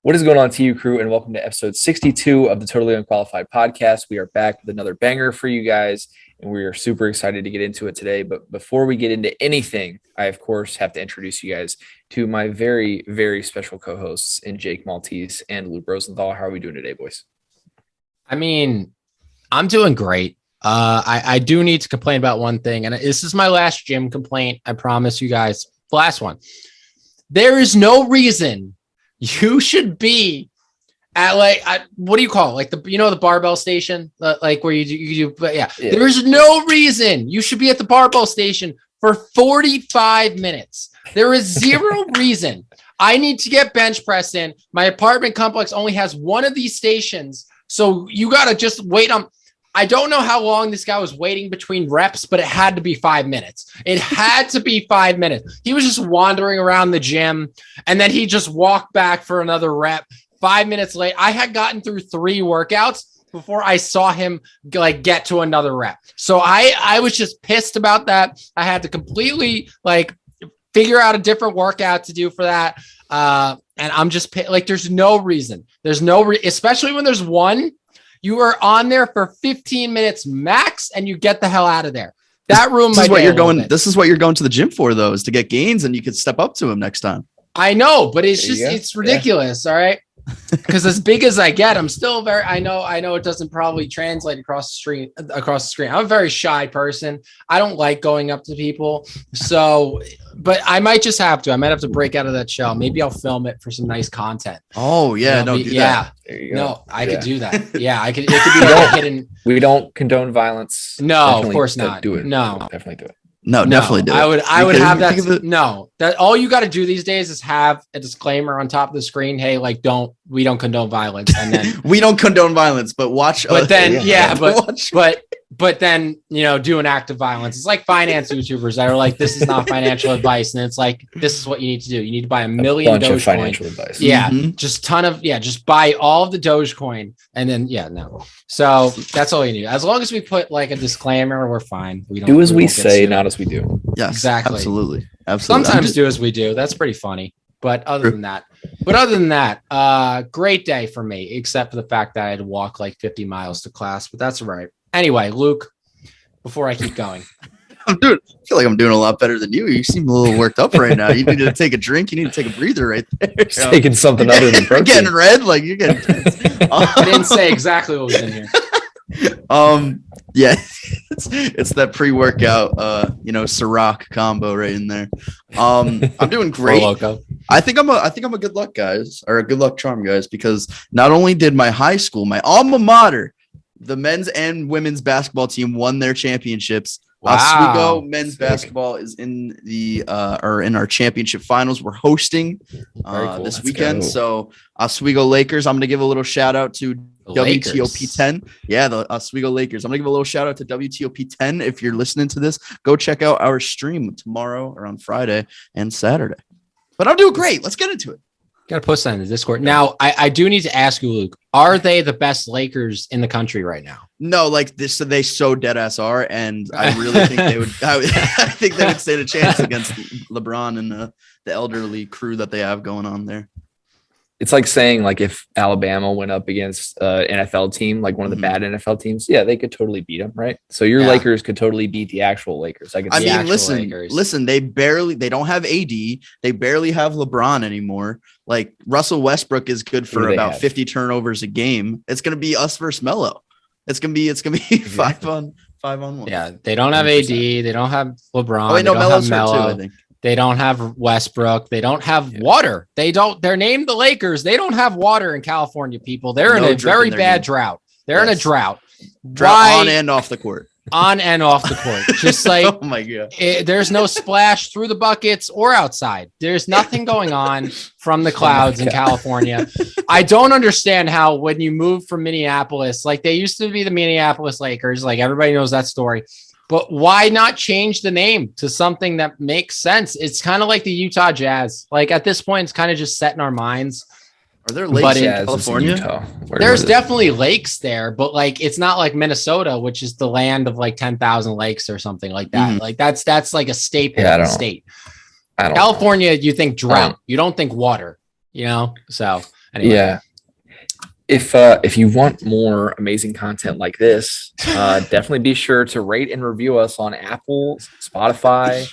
What is going on, TU crew, and welcome to episode 62 of the Totally Unqualified podcast. We are back with another banger for you guys, and we are super excited to get into it today. But before we get into anything, I, of course, have to introduce you guys to my very, very special co-hosts in Jake Maltese and Luke Rosenthal. How are we doing today, boys? I mean, I'm doing great. I do need to complain about one thing, and this is my last gym complaint. I promise you guys. The last one. There is no reason you should be at what do you call it? Like the barbell station, like where you do, but yeah. There's no reason you should be at the barbell station for 45 minutes. There is zero reason. I need to get bench press in. My apartment complex only has one of these stations. So you got to just wait on. I don't know how long this guy was waiting between reps, but it had to be 5 minutes. It had to be 5 minutes. He was just wandering around the gym, and then he just walked back for another rep. 5 minutes late, I had gotten through 3 workouts before I saw him get to another rep. So I was just pissed about that. I had to completely figure out a different workout to do for that. And I'm just there's no reason. There's especially when there's one. You are on there for 15 minutes max, and you get the hell out of there. That room. This is what you're going to the gym for, though, is to get gains, and you could step up to him next time. I know, but it's ridiculous. Yeah. All right. Because as big as I get, I'm still I know it doesn't probably translate across the screen. I'm a very shy person. I don't like going up to people. So, but I might just have to. I might have to break out of that shell. Maybe I'll film it for some nice content. Oh yeah, do that. No, I could do that. Yeah, I could. It could be hidden. We don't condone violence. No, definitely, of course not. Do it. No, definitely do it. No, definitely do it. I would have that. No, that all you got to do these days is have a disclaimer on top of the screen. Hey, we don't condone violence. And then we don't condone violence, but watch. But then, but then, do an act of violence. It's like finance YouTubers that are like, this is not financial advice. And it's like, this is what you need to do. You need to buy a million Dogecoin. Financial advice. Yeah. Just buy all of the Dogecoin. And then, no. So that's all you need. As long as we put a disclaimer, we're fine. We don't do as we say, not as we do. Yes, exactly. Absolutely. Sometimes do as we do. That's pretty funny. But other than that, great day for me, except for the fact that I had to walk 50 miles to class, but that's all right. Anyway, Luke, before I keep going. I feel like I'm doing a lot better than you. You seem a little worked up right now. You need to take a drink. You need to take a breather right there. Taking something other than protein. You're getting red. You're getting. I didn't say exactly what was in here. Yeah, it's that pre-workout, Ciroc combo right in there. I'm doing great. I think I'm a good luck guys, or a good luck charm guys, because not only did my high school, my alma mater, the men's and women's basketball team won their championships. Wow. Oswego men's basketball is in in our championship finals. We're hosting cool. This weekend. Go. So Oswego Lakers, I'm going to give a little shout out to WTOP 10. Yeah, the Oswego Lakers. I'm going to give a little shout out to WTOP 10. If you're listening to this, go check out our stream tomorrow or on Friday and Saturday. But I'm doing great. Let's get into it. Got to post that in the Discord. Now, I do need to ask you, Luke, are they the best Lakers in the country right now? No, they so dead ass are, and I really think they would. I think they would stand a chance against LeBron and the elderly crew that they have going on there. It's like saying if Alabama went up against an NFL team, one of the bad NFL teams, yeah, they could totally beat them, right? So your Lakers could totally beat the actual Lakers. Listen, they don't have AD, they barely have LeBron anymore. Russell Westbrook is good for about 50 turnovers a game. It's gonna be us versus Melo. It's gonna be 5 on 1. Yeah, they don't have 100%. AD, they don't have LeBron. Oh wait, no, Melo's hurt too, I think. They don't have Westbrook. They don't have water. They're named the Lakers. They don't have water in California, people. They're in a very bad drought. They're in a drought. On and off the court. On and off the court. Just oh my God. There's no splash through the buckets or outside. There's nothing going on from the clouds in California. I don't understand how when you move from Minneapolis, they used to be the Minneapolis Lakers, everybody knows that story. But why not change the name to something that makes sense? It's kind of like the Utah Jazz. At this point, it's kind of just set in our minds. Are there lakes in California? There's definitely lakes there, but it's not like Minnesota, which is the land of 10,000 lakes or something like that. That's like a staple state. California, you think drought. You don't think water, So Anyway. Yeah. If you want more amazing content like this, definitely be sure to rate and review us on Apple, Spotify,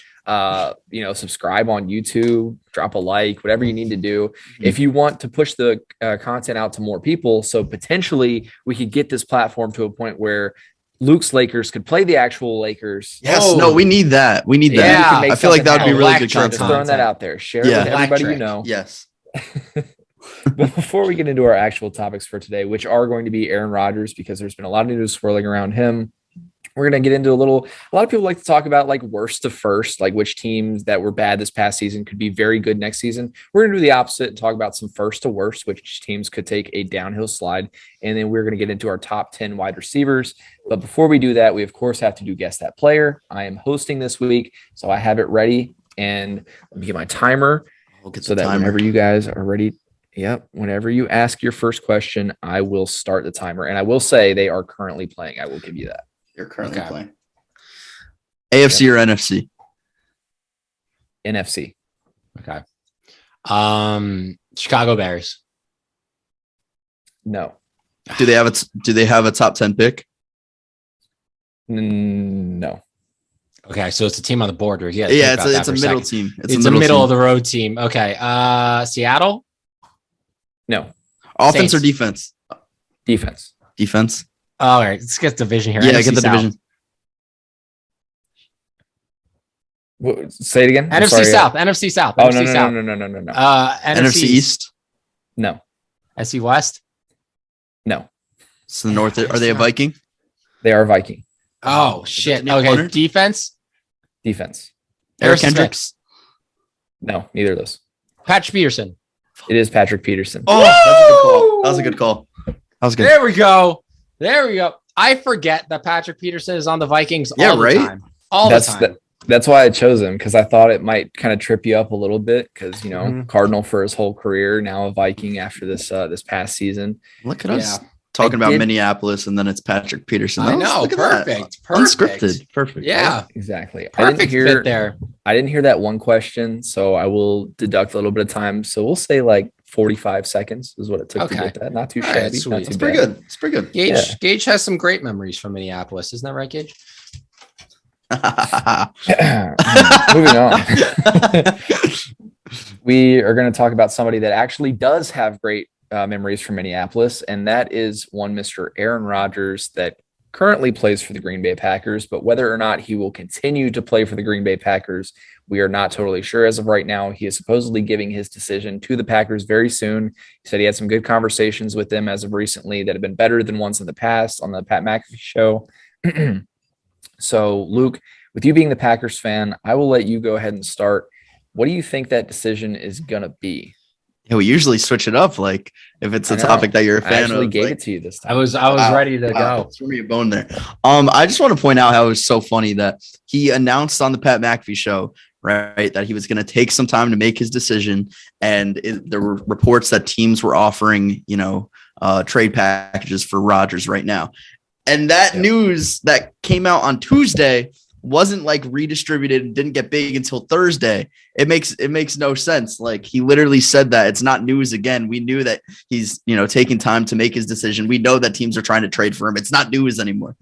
subscribe on YouTube, drop a like, whatever you need to do. If you want to push the content out to more people, so potentially we could get this platform to a point where Luke's Lakers could play the actual Lakers. Yes, no, we need that. We need that. Yeah, I feel like that would be really good Just content. throwing that out there. Share it with everybody you know. Yes. But before we get into our actual topics for today, which are going to be Aaron Rodgers, because there's been a lot of news swirling around him, we're going to get into a lot of people like to talk about like worst to first, like which teams that were bad this past season could be very good next season. We're going to do the opposite and talk about some first to worst, which teams could take a downhill slide. And then we're going to get into our top 10 wide receivers. But before we do that, we of course have to do Guess That Player. I am hosting this week, so I have it ready. And let me get my timer so that whenever you guys are ready. Yep. Whenever you ask your first question, I will start the timer. And I will say they are currently playing. I will give you that. You're currently playing. AFC or NFC? NFC. Okay. Chicago Bears. No. Do they have a top 10 pick? No. Okay, so it's a team on the border. Yeah, it's a middle team. It's a middle of the road team. Okay. Seattle? No. Offense Saints. or defense? Defense. Defense. All right, let's get division here. Yeah, NFC get the South. division. Say it again. NFC South. NFC South. Oh, NFC South. no. NFC East? No. SC West? No. So the North. Are they a Viking? They are Viking. Oh, shit. Neal Okay, Hunter? defense? Defense. Eric Harrison Kendricks? No, neither of those. Patrick Peterson. It is Patrick Peterson. Oh, that was a good call. That was good. There we go. I forget that Patrick Peterson is on the Vikings all the time. The time. That's why I chose him, because I thought it might kind of trip you up a little bit, because Cardinal for his whole career, now a Viking after this past season. Look at us talking about Minneapolis, and then it's Patrick Peterson. I know. Perfect. Unscripted. Perfect. Yeah, right? Exactly. Perfect fit there. I didn't hear that one question, so I will deduct a little bit of time. So we'll say like 45 seconds is what it took to get that. Not too shabby. Sweet. Not too It's bad. pretty good. It's pretty good. Gage has some great memories from Minneapolis. Isn't that right, Gage? Moving on. We are going to talk about somebody that actually does have great memories from Minneapolis, and that is one Mr. Aaron Rodgers that currently plays for the Green Bay Packers, but whether or not he will continue to play for the Green Bay Packers, we are not totally sure as of right now. He is supposedly giving his decision to the Packers very soon. He said he had some good conversations with them as of recently that have been better than ones in the past on the Pat McAfee show. So, Luke, with you being the Packers fan, I will let you go ahead and start. What do you think that decision is going to be? Yeah, we usually switch it up. Like if it's a topic that you're a fan of. I actually gave it to you this time. I was ready to go. Threw me a bone there. I just want to point out how it was so funny that he announced on the Pat McAfee show, right, that he was going to take some time to make his decision. And there were reports that teams were offering, trade packages for Rodgers right now. And that news that came out on Tuesday wasn't like redistributed and didn't get big until Thursday. It makes no sense. Like he literally said that it's not news again. We knew that he's, taking time to make his decision. We know that teams are trying to trade for him. It's not news anymore.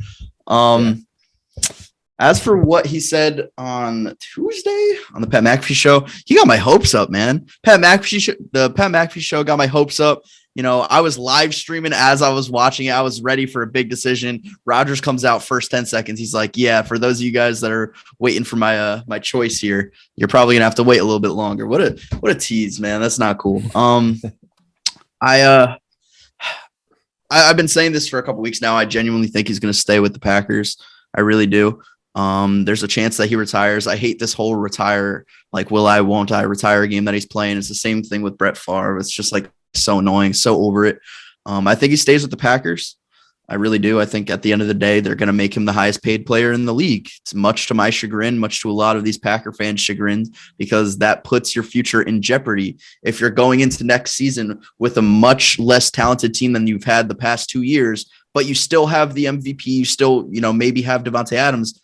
As for what he said on Tuesday on the Pat McAfee show, he got my hopes up, man. The Pat McAfee show got my hopes up. I was live streaming as I was watching it. I was ready for a big decision. Rodgers comes out first 10 seconds. He's like, yeah, for those of you guys that are waiting for my choice here, you're probably gonna have to wait a little bit longer. What a tease, man. That's not cool. I've been saying this for a couple weeks now. I genuinely think he's gonna stay with the Packers. I really do. There's a chance that he retires. I hate this whole retire, like will I, won't I retire game that he's playing. It's the same thing with Brett Favre. It's just like so annoying, so over it. I think he stays with the Packers. I really do. I think at the end of the day, they're going to make him the highest paid player in the league. It's much to my chagrin, much to a lot of these Packer fans' chagrin, because that puts your future in jeopardy. If you're going into next season with a much less talented team than you've had the past 2 years, but you still have the MVP, you still, maybe have Devonte Adams,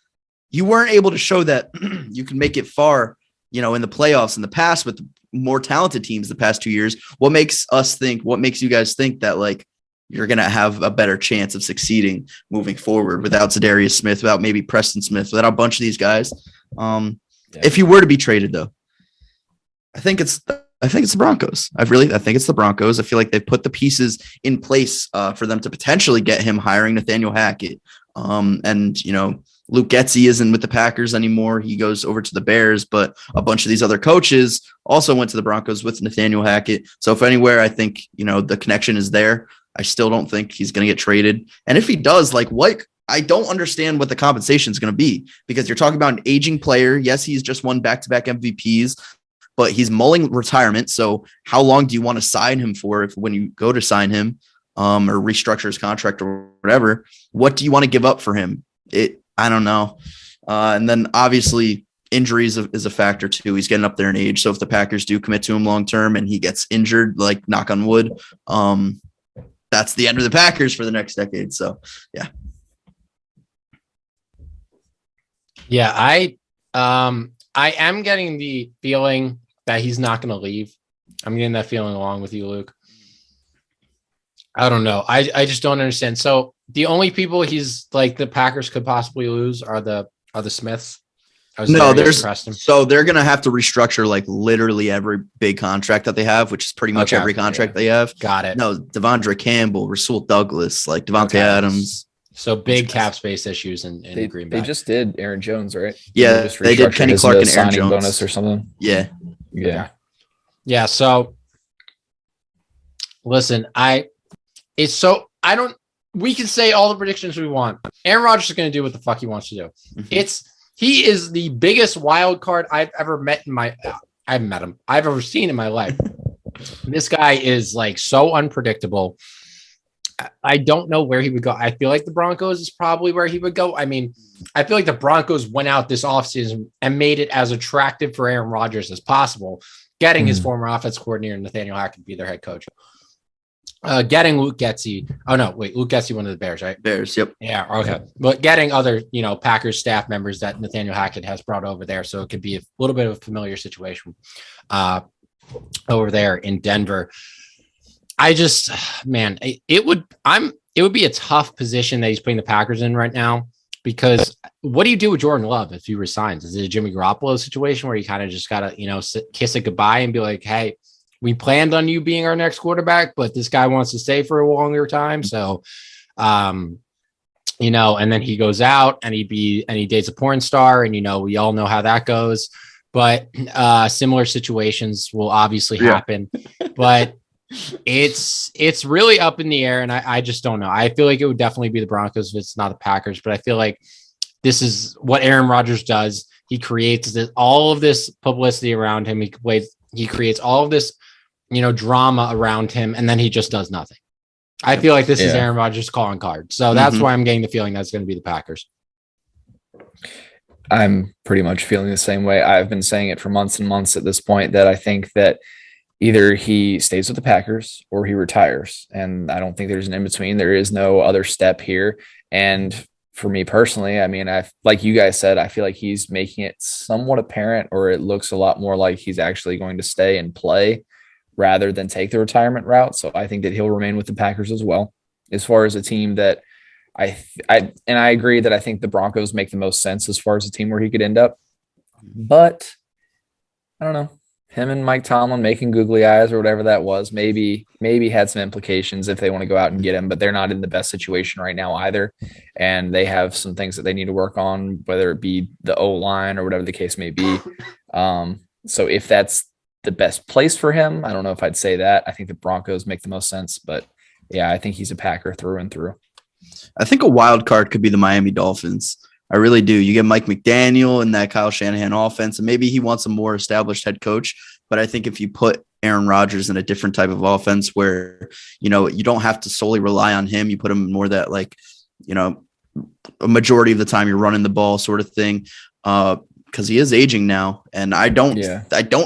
you weren't able to show that you can make it far, in the playoffs in the past with more talented teams the past 2 years. What makes you guys think that like you're going to have a better chance of succeeding moving forward without Zadarius Smith, without maybe Preston Smith, without a bunch of these guys? If you were to be traded though, I think it's the Broncos. I think it's the Broncos. I feel like they've put the pieces in place for them to potentially get him, hiring Nathaniel Hackett. And Luke Getsy isn't with the Packers anymore. He goes over to the Bears, but a bunch of these other coaches also went to the Broncos with Nathaniel Hackett. So if anywhere, I think, the connection is there. I still don't think he's going to get traded. And if he does, I don't understand what the compensation is going to be, because you're talking about an aging player. Yes, he's just won back-to-back MVPs, but he's mulling retirement. So how long do you want to sign him for when you go to sign him or restructure his contract or whatever? What do you want to give up for him? I don't know. And then obviously injuries is a factor too. He's getting up there in age. So if the Packers do commit to him long-term and he gets injured, like knock on wood, that's the end of the Packers for the next decade. So yeah. Yeah. I am getting the feeling that he's not going to leave. I'm getting that feeling along with you, Luke. I don't know. I just don't understand. So the only people he's like the Packers could possibly lose are the Smiths. No, so they're going to have to restructure like literally every big contract that they have, which is pretty much every contract they have. Got it. No, Devondre Campbell, Rasul Douglas, like Devonte Adams. So big cap space issues in Green Bay. They just did Aaron Jones, right? Yeah, they did Kenny Clark and Aaron Jones bonus or something. Yeah. So listen, we can say all the predictions we want. Aaron Rodgers is going to do what the fuck he wants to do. Mm-hmm. He is the biggest wild card I've ever met I've ever seen in my life. This guy is like so unpredictable. I don't know where he would go. I feel like the Broncos is probably where he would go. I mean, I feel like the Broncos went out this offseason and made it as attractive for Aaron Rodgers as possible, getting his former offense coordinator, Nathaniel Hackett, to be their head coach. Getting Luke Getsy. Oh, no, wait. Luke Getsy, one of the Bears, right? Bears, yep. Yeah, okay. But getting other, Packers staff members that Nathaniel Hackett has brought over there. So it could be a little bit of a familiar situation over there in Denver. It would be a tough position that he's putting the Packers in right now, because what do you do with Jordan Love if he resigns? Is it a Jimmy Garoppolo situation where you kind of just got to, kiss it goodbye and be like, hey, we planned on you being our next quarterback, but this guy wants to stay for a longer time. So, and then he goes out and he dates a porn star, and, we all know how that goes, but similar situations will obviously happen, but it's really up in the air. And I just don't know. I feel like it would definitely be the Broncos if it's not the Packers, but I feel like this is what Aaron Rodgers does. He creates all of this publicity around him. He creates all of this, drama around him, and then he just does nothing. I feel like this is Aaron Rodgers' calling card. So that's why I'm getting the feeling that's going to be the Packers. I'm pretty much feeling the same way. I've been saying it for months and months at this point, that I think that either he stays with the Packers or he retires. And I don't think there's an in-between. There is no other step here. And for me personally, I mean, like you guys said, I feel like he's making it somewhat apparent, or it looks a lot more like he's actually going to stay and play rather than take the retirement route. So I think that he'll remain with the Packers as well. As far as a team that I agree that I think the Broncos make the most sense as far as a team where he could end up. But I don't know. Him and Mike Tomlin making googly eyes or whatever that was, maybe had some implications if they want to go out and get him, but they're not in the best situation right now either. And they have some things that they need to work on, whether it be the O-line or whatever the case may be. So if that's the best place for him, I don't know if I'd say that. I think the Broncos make the most sense, but yeah, I think he's a Packer through and through. I think a wild card could be the Miami Dolphins. I really do. You get Mike McDaniel in that Kyle Shanahan offense, and maybe he wants a more established head coach. But I think if you put Aaron Rodgers in a different type of offense where, you don't have to solely rely on him, you put him more that a majority of the time you're running the ball sort of thing, because he is aging now. And I don't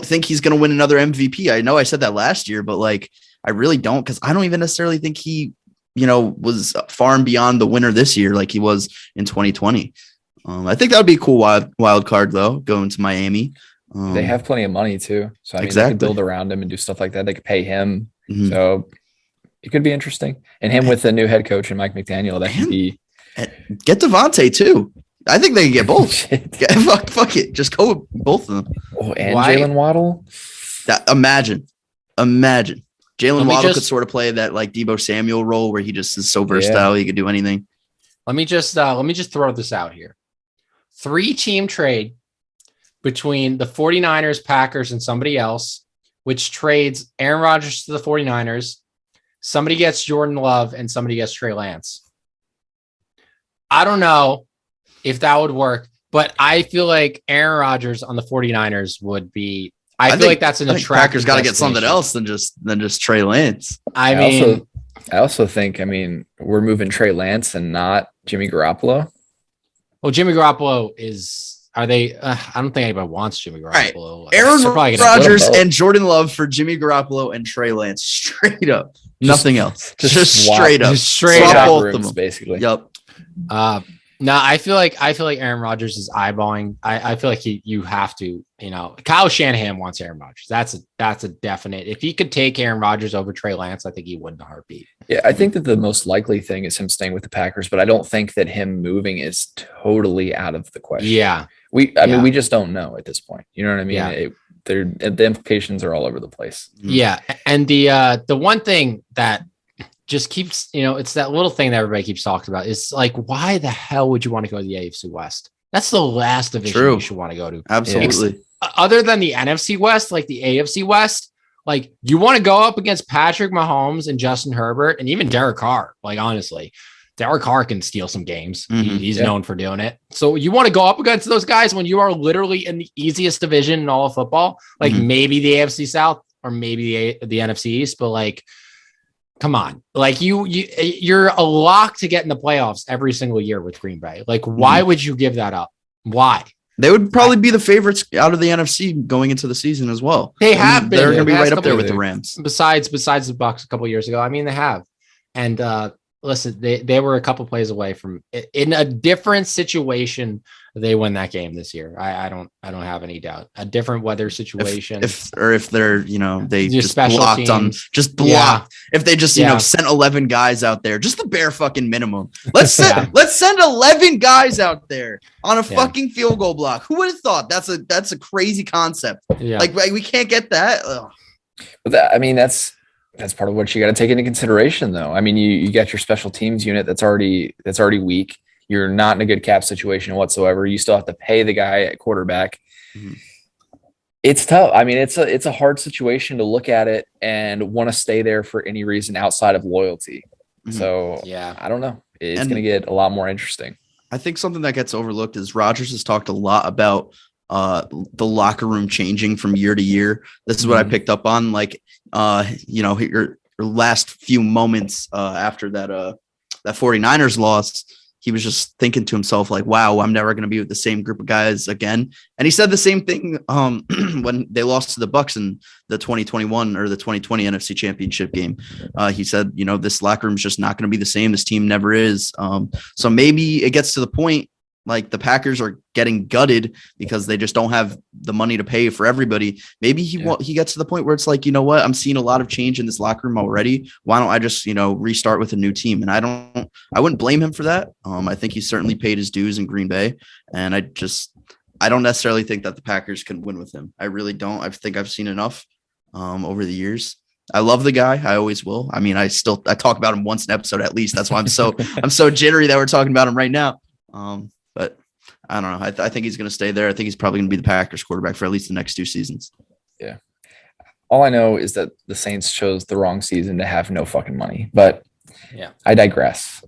think he's going to win another MVP. I know I said that last year, but I really don't, because I don't even necessarily think he, was far and beyond the winner this year like he was in 2020. I think that would be a cool wild card, though, going to Miami. They have plenty of money too. So, I mean, they could build around him and do stuff like that. They could pay him. So it could be interesting. And him with the new head coach and Mike McDaniel, that could be. Get Devonte too. I think they can get both. Fuck it. Just go with both of them. Oh, and Jalen Waddle. Imagine. Jalen Waddle could sort of play that like Debo Samuel role where he just is so versatile. He could do anything. Let me just throw this out here. 3-team trade between the 49ers, Packers, and somebody else, which trades Aaron Rodgers to the 49ers. Somebody gets Jordan Love and somebody gets Trey Lance. I don't know if that would work, but I feel like Aaron Rodgers on the 49ers would be. I feel like that's an attractive. Packers got to get something else than just Trey Lance. I also think, we're moving Trey Lance and not Jimmy Garoppolo. Well, Jimmy Garoppolo is. Are they? I don't think anybody wants Jimmy Garoppolo. Right. Aaron Rodgers and Jordan Love for Jimmy Garoppolo and Trey Lance, straight up, nothing else. Just straight up, swap both of them, basically. Yep. No, I feel like Aaron Rodgers is eyeballing. I feel like you have to, Kyle Shanahan wants Aaron Rodgers. That's a definite. If he could take Aaron Rodgers over Trey Lance, I think he would in a heartbeat. Yeah, I think that the most likely thing is him staying with the Packers, but I don't think that him moving is totally out of the question. Yeah. We just don't know at this point. You know what I mean? Yeah. The implications are all over the place. Yeah. And the one thing that just keeps, it's that little thing that everybody keeps talking about. It's like, why the hell would you want to go to the AFC West? That's the last division you should want to go to. Absolutely. Other than the NFC West, like the AFC West, like you want to go up against Patrick Mahomes and Justin Herbert and even Derek Carr. Like, honestly, Derek Carr can steal some games. He's known for doing it. So you want to go up against those guys when you are literally in the easiest division in all of football, like maybe the AFC South or maybe the NFC East, but like, come on, like you're a lock to get in the playoffs every single year with Green Bay. Like, why would you give that up? Why? They would probably be the favorites out of the NFC going into the season as well. They have been. They're going to be right up there with the Rams. Besides the Bucs a couple of years ago. I mean, they have. And listen, they were a couple plays away from in a different situation. They win that game this year. I don't have any doubt. A different weather situation. If they're, they just blocked teams. Just blocked. Yeah. If they just, sent 11 guys out there, just the bare fucking minimum. Let's send 11 guys out there on a fucking field goal block. Who would have thought? That's a crazy concept. Yeah. Like we can't get that. Ugh. But that's part of what you got to take into consideration, though. I mean, you got your special teams unit that's already weak. You're not in a good cap situation whatsoever. You still have to pay the guy at quarterback. It's tough. I mean, it's a hard situation to look at it and want to stay there for any reason outside of loyalty. So yeah, I don't know. It's going to get a lot more interesting. I think something that gets overlooked is Rodgers has talked a lot about the locker room changing from year to year. This is what I picked up on. Like, your last few moments after that 49ers loss, he was just thinking to himself, like, wow, I'm never going to be with the same group of guys again. And he said the same thing when they lost to the Bucs in the 2021 or the 2020 NFC Championship game. He said, this locker room is just not going to be the same. This team never is. So maybe it gets to the point like the Packers are getting gutted because they just don't have the money to pay for everybody. Maybe he gets to the point where it's like, you know what? I'm seeing a lot of change in this locker room already. Why don't I just, restart with a new team? And I wouldn't blame him for that. I think he certainly paid his dues in Green Bay. And I don't necessarily think that the Packers can win with him. I really don't. I think I've seen enough over the years. I love the guy. I always will. I mean, I talk about him once an episode at least. That's why I'm so jittery that we're talking about him right now. But I don't know. I think he's going to stay there. I think he's probably going to be the Packers quarterback for at least the next 2 seasons. Yeah. All I know is that the Saints chose the wrong season to have no fucking money, but yeah, I digress.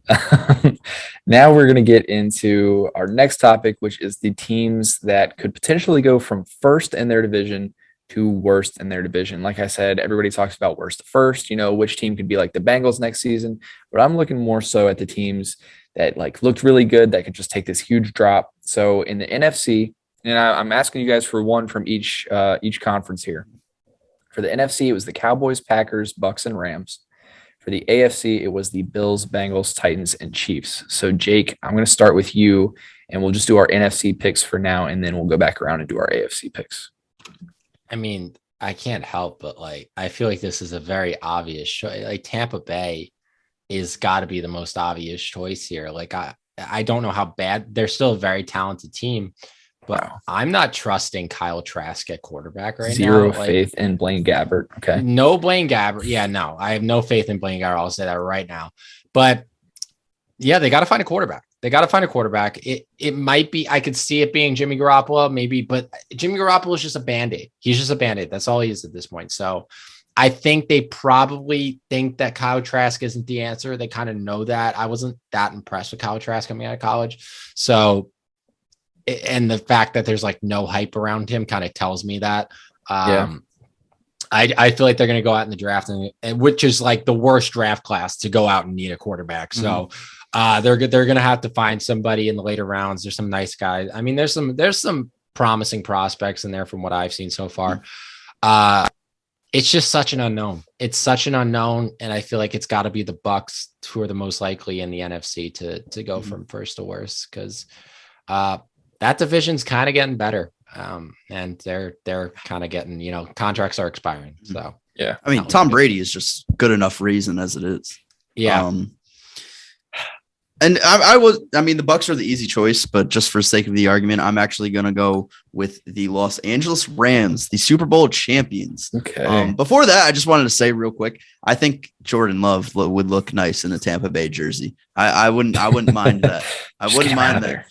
Now we're going to get into our next topic, which is the teams that could potentially go from first in their division to worst in their division. Like I said, everybody talks about worst to first, which team could be like the Bengals next season, but I'm looking more so at the teams that like looked really good that could just take this huge drop. So in the NFC, and I'm asking you guys for one from each conference here. For the NFC, it was the Cowboys, Packers, Bucks, and Rams. For the AFC, it was the Bills, Bengals, Titans, and Chiefs. So Jake, I'm going to start with you, and we'll just do our NFC picks for now, and then we'll go back around and do our AFC picks. I mean, I can't help but like, I feel like this is a very obvious choice. Like Tampa Bay is got to be the most obvious choice here. Like I don't know how bad they're still a very talented team, but I'm not trusting Kyle Trask at quarterback right now. Zero faith in Blaine Gabbert. Okay. No Blaine Gabbert. Yeah, no, I have no faith in Blaine Gabbert. I'll say that right now. But yeah, they got to find a quarterback. It might be, I could see it being Jimmy Garoppolo, maybe, but Jimmy Garoppolo is just a Band-Aid. He's just a Band-Aid. That's all he is at this point. So I think they probably think that Kyle Trask isn't the answer. They kind of know that. I wasn't that impressed with Kyle Trask coming out of college. So, and the fact that there's like no hype around him kind of tells me that. I feel like they're going to go out in the draft, and which is like the worst draft class to go out and need a quarterback. So they're going to have to find somebody in the later rounds. There's some nice guys. I mean, there's some promising prospects in there from what I've seen so far. It's just such an unknown. It's such an unknown, and I feel like it's got to be the Bucs who are the most likely in the NFC to go from first to worst, because that division's kind of getting better. And they're kind of getting, contracts are expiring. So yeah, I mean, Tom Brady is just good enough reason as it is. Yeah. And the Bucs are the easy choice, but just for the sake of the argument, I'm actually going to go with the Los Angeles Rams, the Super Bowl champions. Okay. Before that, I just wanted to say real quick, I think Jordan Love would look nice in a Tampa Bay jersey. I wouldn't mind that. I wouldn't mind that.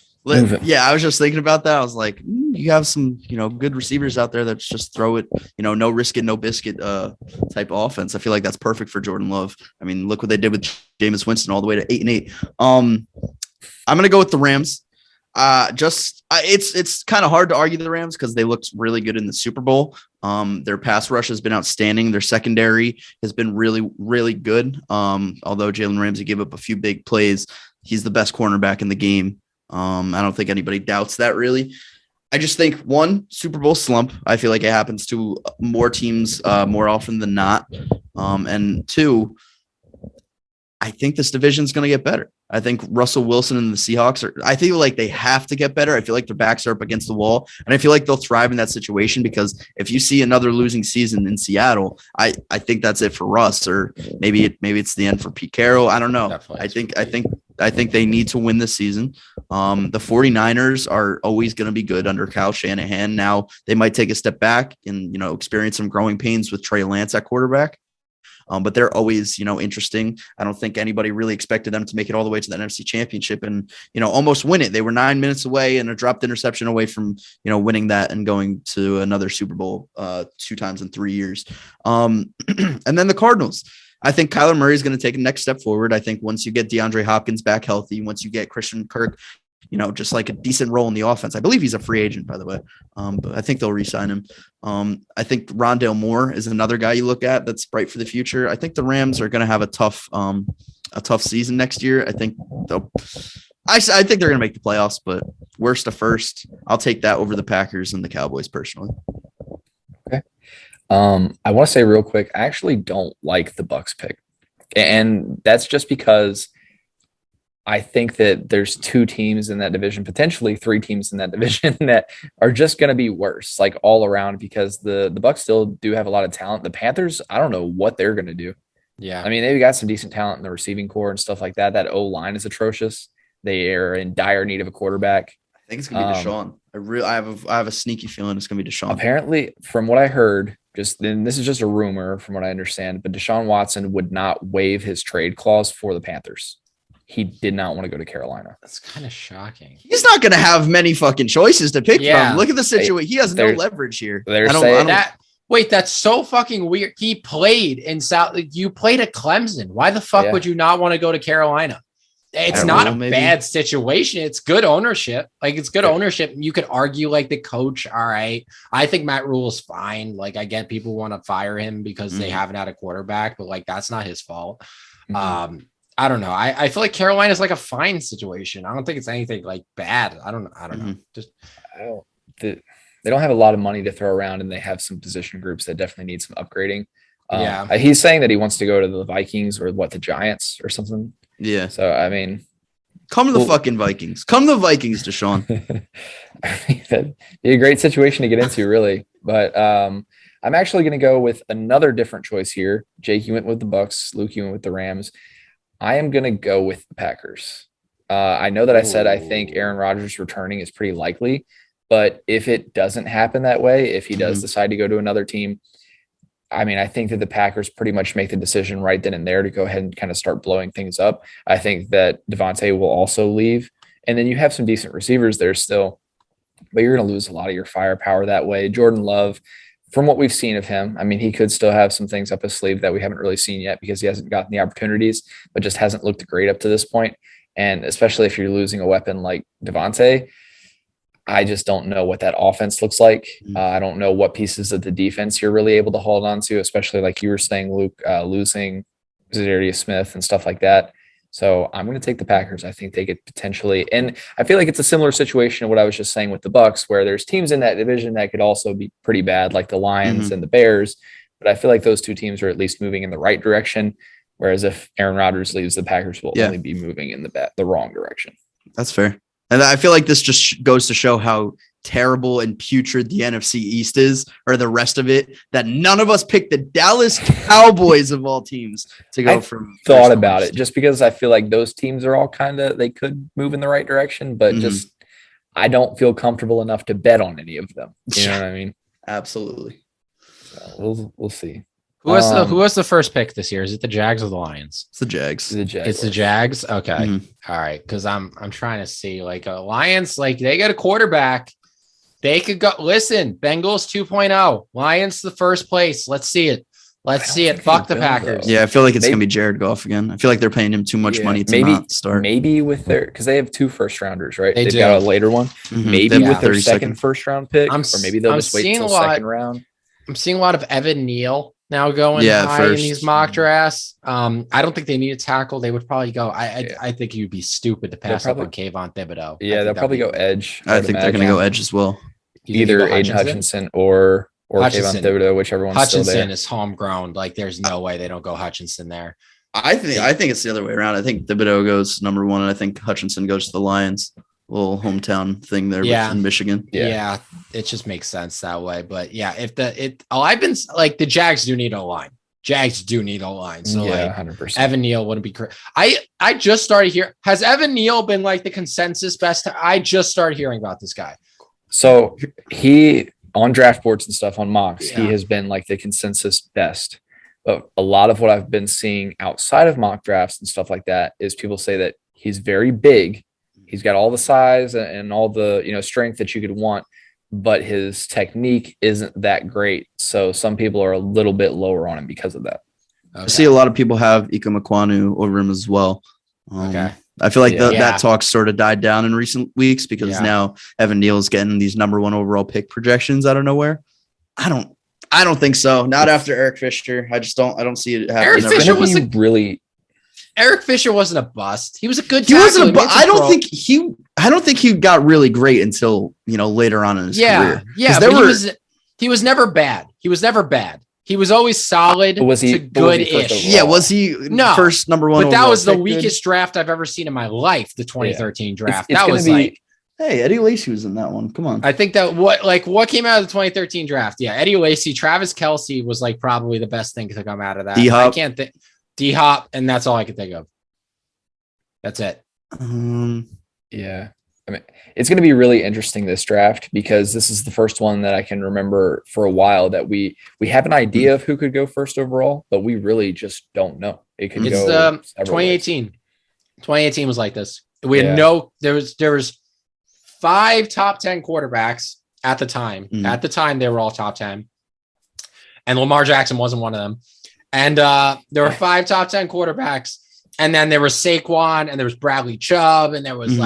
Yeah, I was just thinking about that. I was like, you have some, good receivers out there that just throw it, no risk it, no biscuit type of offense. I feel like that's perfect for Jordan Love. I mean, look what they did with Jameis Winston all the way to 8-8. I'm gonna go with the Rams. It's kind of hard to argue the Rams because they looked really good in the Super Bowl. Their pass rush has been outstanding. Their secondary has been really, really good. Although Jalen Ramsey gave up a few big plays, he's the best cornerback in the game. I don't think anybody doubts that really. I just think one, Super Bowl slump. I feel like it happens to more teams more often than not. And two, I think this division is going to get better. I think Russell Wilson and the Seahawks I feel like they have to get better. I feel like their backs are up against the wall, and I feel like they'll thrive in that situation because if you see another losing season in Seattle, I think that's it for Russ, or maybe it's the end for Pete Carroll. I don't know. Definitely. I think they need to win this season. The 49ers are always going to be good under Kyle Shanahan. Now they might take a step back and, experience some growing pains with Trey Lance at quarterback. But they're always, interesting. I don't think anybody really expected them to make it all the way to the NFC Championship and, almost win it. They were 9 minutes away and a dropped interception away from, winning that and going to another Super Bowl 2 times in 3 years. And then the Cardinals. I think Kyler Murray is going to take a next step forward. I think once you get DeAndre Hopkins back healthy, once you get Christian Kirk, just like a decent role in the offense. I believe he's a free agent, by the way. But I think they'll re-sign him. I think Rondale Moore is another guy you look at that's bright for the future. I think the Rams are going to have a tough season next year. I think I think they're going to make the playoffs, but worst to first, I'll take that over the Packers and the Cowboys personally. Okay. I want to say real quick, I actually don't like the Bucs pick. And that's just because I think that there's 2 teams in that division, potentially 3 teams in that division that are just going to be worse, like all around, because the Bucs still do have a lot of talent. The Panthers, I don't know what they're going to do. Yeah. I mean, they've got some decent talent in the receiving core and stuff like that. That O-line is atrocious. They are in dire need of a quarterback. I think it's going to be Deshaun. I have a sneaky feeling it's going to be Deshaun. Apparently, from what I heard, this is just a rumor from what I understand, but Desean Watson would not waive his trade clause for the Panthers. He did not want to go to Carolina. That's kind of shocking. He's not going to have many fucking choices to pick from. Look at the situation. He has no leverage here. Wait, that's so fucking weird. He played in South. You played at Clemson. Why the fuck would you not want to go to Carolina? It's not a bad situation. It's good ownership. Like, it's good ownership. You could argue like the coach. All right. I think Matt Rule is fine. Like, I get people want to fire him because they haven't had a quarterback, but like, that's not his fault. I don't know. I feel like Carolina is like a fine situation. I don't think it's anything like bad. I don't know. They don't have a lot of money to throw around, and they have some position groups that definitely need some upgrading. He's saying that he wants to go to the Vikings or the Giants or something. Yeah. So, I mean, Come to the fucking Vikings. Come to the Vikings, Desean. That'd be a great situation to get into, really. But I'm actually going to go with another different choice here. Jake, you went with the Bucks. Luke, you went with the Rams. I am going to go with the Packers. I know that I said I think Aaron Rodgers returning is pretty likely, but if it doesn't happen that way, if he does decide to go to another team, I mean, I think that the Packers pretty much make the decision right then and there to go ahead and kind of start blowing things up. I think that Devontae will also leave. And then you have some decent receivers there still, but you're going to lose a lot of your firepower that way. Jordan Love, from what we've seen of him, I mean, he could still have some things up his sleeve that we haven't really seen yet because he hasn't gotten the opportunities, but just hasn't looked great up to this point. And especially if you're losing a weapon like Devontae, I just don't know what that offense looks like. I don't know what pieces of the defense you're really able to hold on to, especially like you were saying, Luke, losing Zadarius Smith and stuff like that. So I'm going to take the Packers. I think they could potentially, and I feel like it's a similar situation to what I was just saying with the Bucks, where there's teams in that division that could also be pretty bad, like the Lions and the Bears. But I feel like those two teams are at least moving in the right direction. Whereas if Aaron Rodgers leaves, the Packers will only be moving in the wrong direction. That's fair. And I feel like this just goes to show how terrible and putrid the NFC East is, or the rest of it, that none of us picked the Dallas Cowboys of all teams to go from. Thought about it just because I feel like those teams are all they could move in the right direction, but just I don't feel comfortable enough to bet on any of them. You know what I mean? Absolutely. So we'll see. Who was the first pick this year? Is it the Jags or the Lions? It's the Jags. It's the Jags. Okay. All right. Because I'm trying to see like a Lions, like they got a quarterback. They could go. Listen, Bengals 2.0. Lions the first place. Let's see it. Fuck the Packers. Yeah, I feel like it's gonna be Jared Goff again. I feel like they're paying him too much money to not start. Maybe with because they have 2 first-rounders, right? They've got a later one. Maybe with their second first-round pick, or maybe they'll just wait until second round. I'm seeing a lot of Evan Neal now going high in these mock drafts. I don't think they need a tackle. They would probably go. I think you'd be stupid to pass up on Kayvon Thibodeau. Yeah, they'll probably go edge. I think they're going to go edge as well. Either Aiden Hutchinson or Kayvon Thibodeau, whichever one's still there. Hutchinson is homegrown. Like, there's no way they don't go Hutchinson there. I think it's the other way around. I think Thibodeau goes number 1, and I think Hutchinson goes to the Lions. Little hometown thing there in Michigan. Yeah, it just makes sense that way. But yeah, if I've been like the Jags do need a line. So 100%. Evan Neal wouldn't be correct. I just started here. Has Evan Neal been like the consensus best? I just started hearing about this guy. So he on draft boards and stuff on mocks, he has been like the consensus best. But a lot of what I've been seeing outside of mock drafts and stuff like that is people say that he's very big. He's got all the size and all the strength that you could want, but his technique isn't that great. So some people are a little bit lower on him because of that. Okay. I see a lot of people have Ika Mekwonu over him as well. I feel like that talk sort of died down in recent weeks because now Evan Neal is getting these number 1 overall pick projections out of nowhere. I don't think so. Not after Eric Fisher. I don't see it happening. Eric Fisher wasn't a bust. He was a good tackle. He wasn't a bust. I don't think he got really great until later on in his career. Yeah, but he was never bad. He was always solid to good-ish. Yeah, was he first number 1? But that was the weakest draft I've ever seen in my life, the 2013 draft. That was like, hey, Eddie Lacy was in that one. Come on. I think that what came out of the 2013 draft? Yeah, Eddie Lacy, Travis Kelce was like probably the best thing to come out of that. I can't think. D-Hop, and that's all I can think of. That's it. Yeah. I mean, it's going to be really interesting, this draft, because this is the first one that I can remember for a while that we have an idea of who could go first overall, but we really just don't know. It could go 2018. 2018 was like this. We had there was 5 top 10 quarterbacks at the time. At the time, they were all top 10. And Lamar Jackson wasn't one of them. And there were 5 top 10 quarterbacks. And then there was Saquon and there was Bradley Chubb. And there was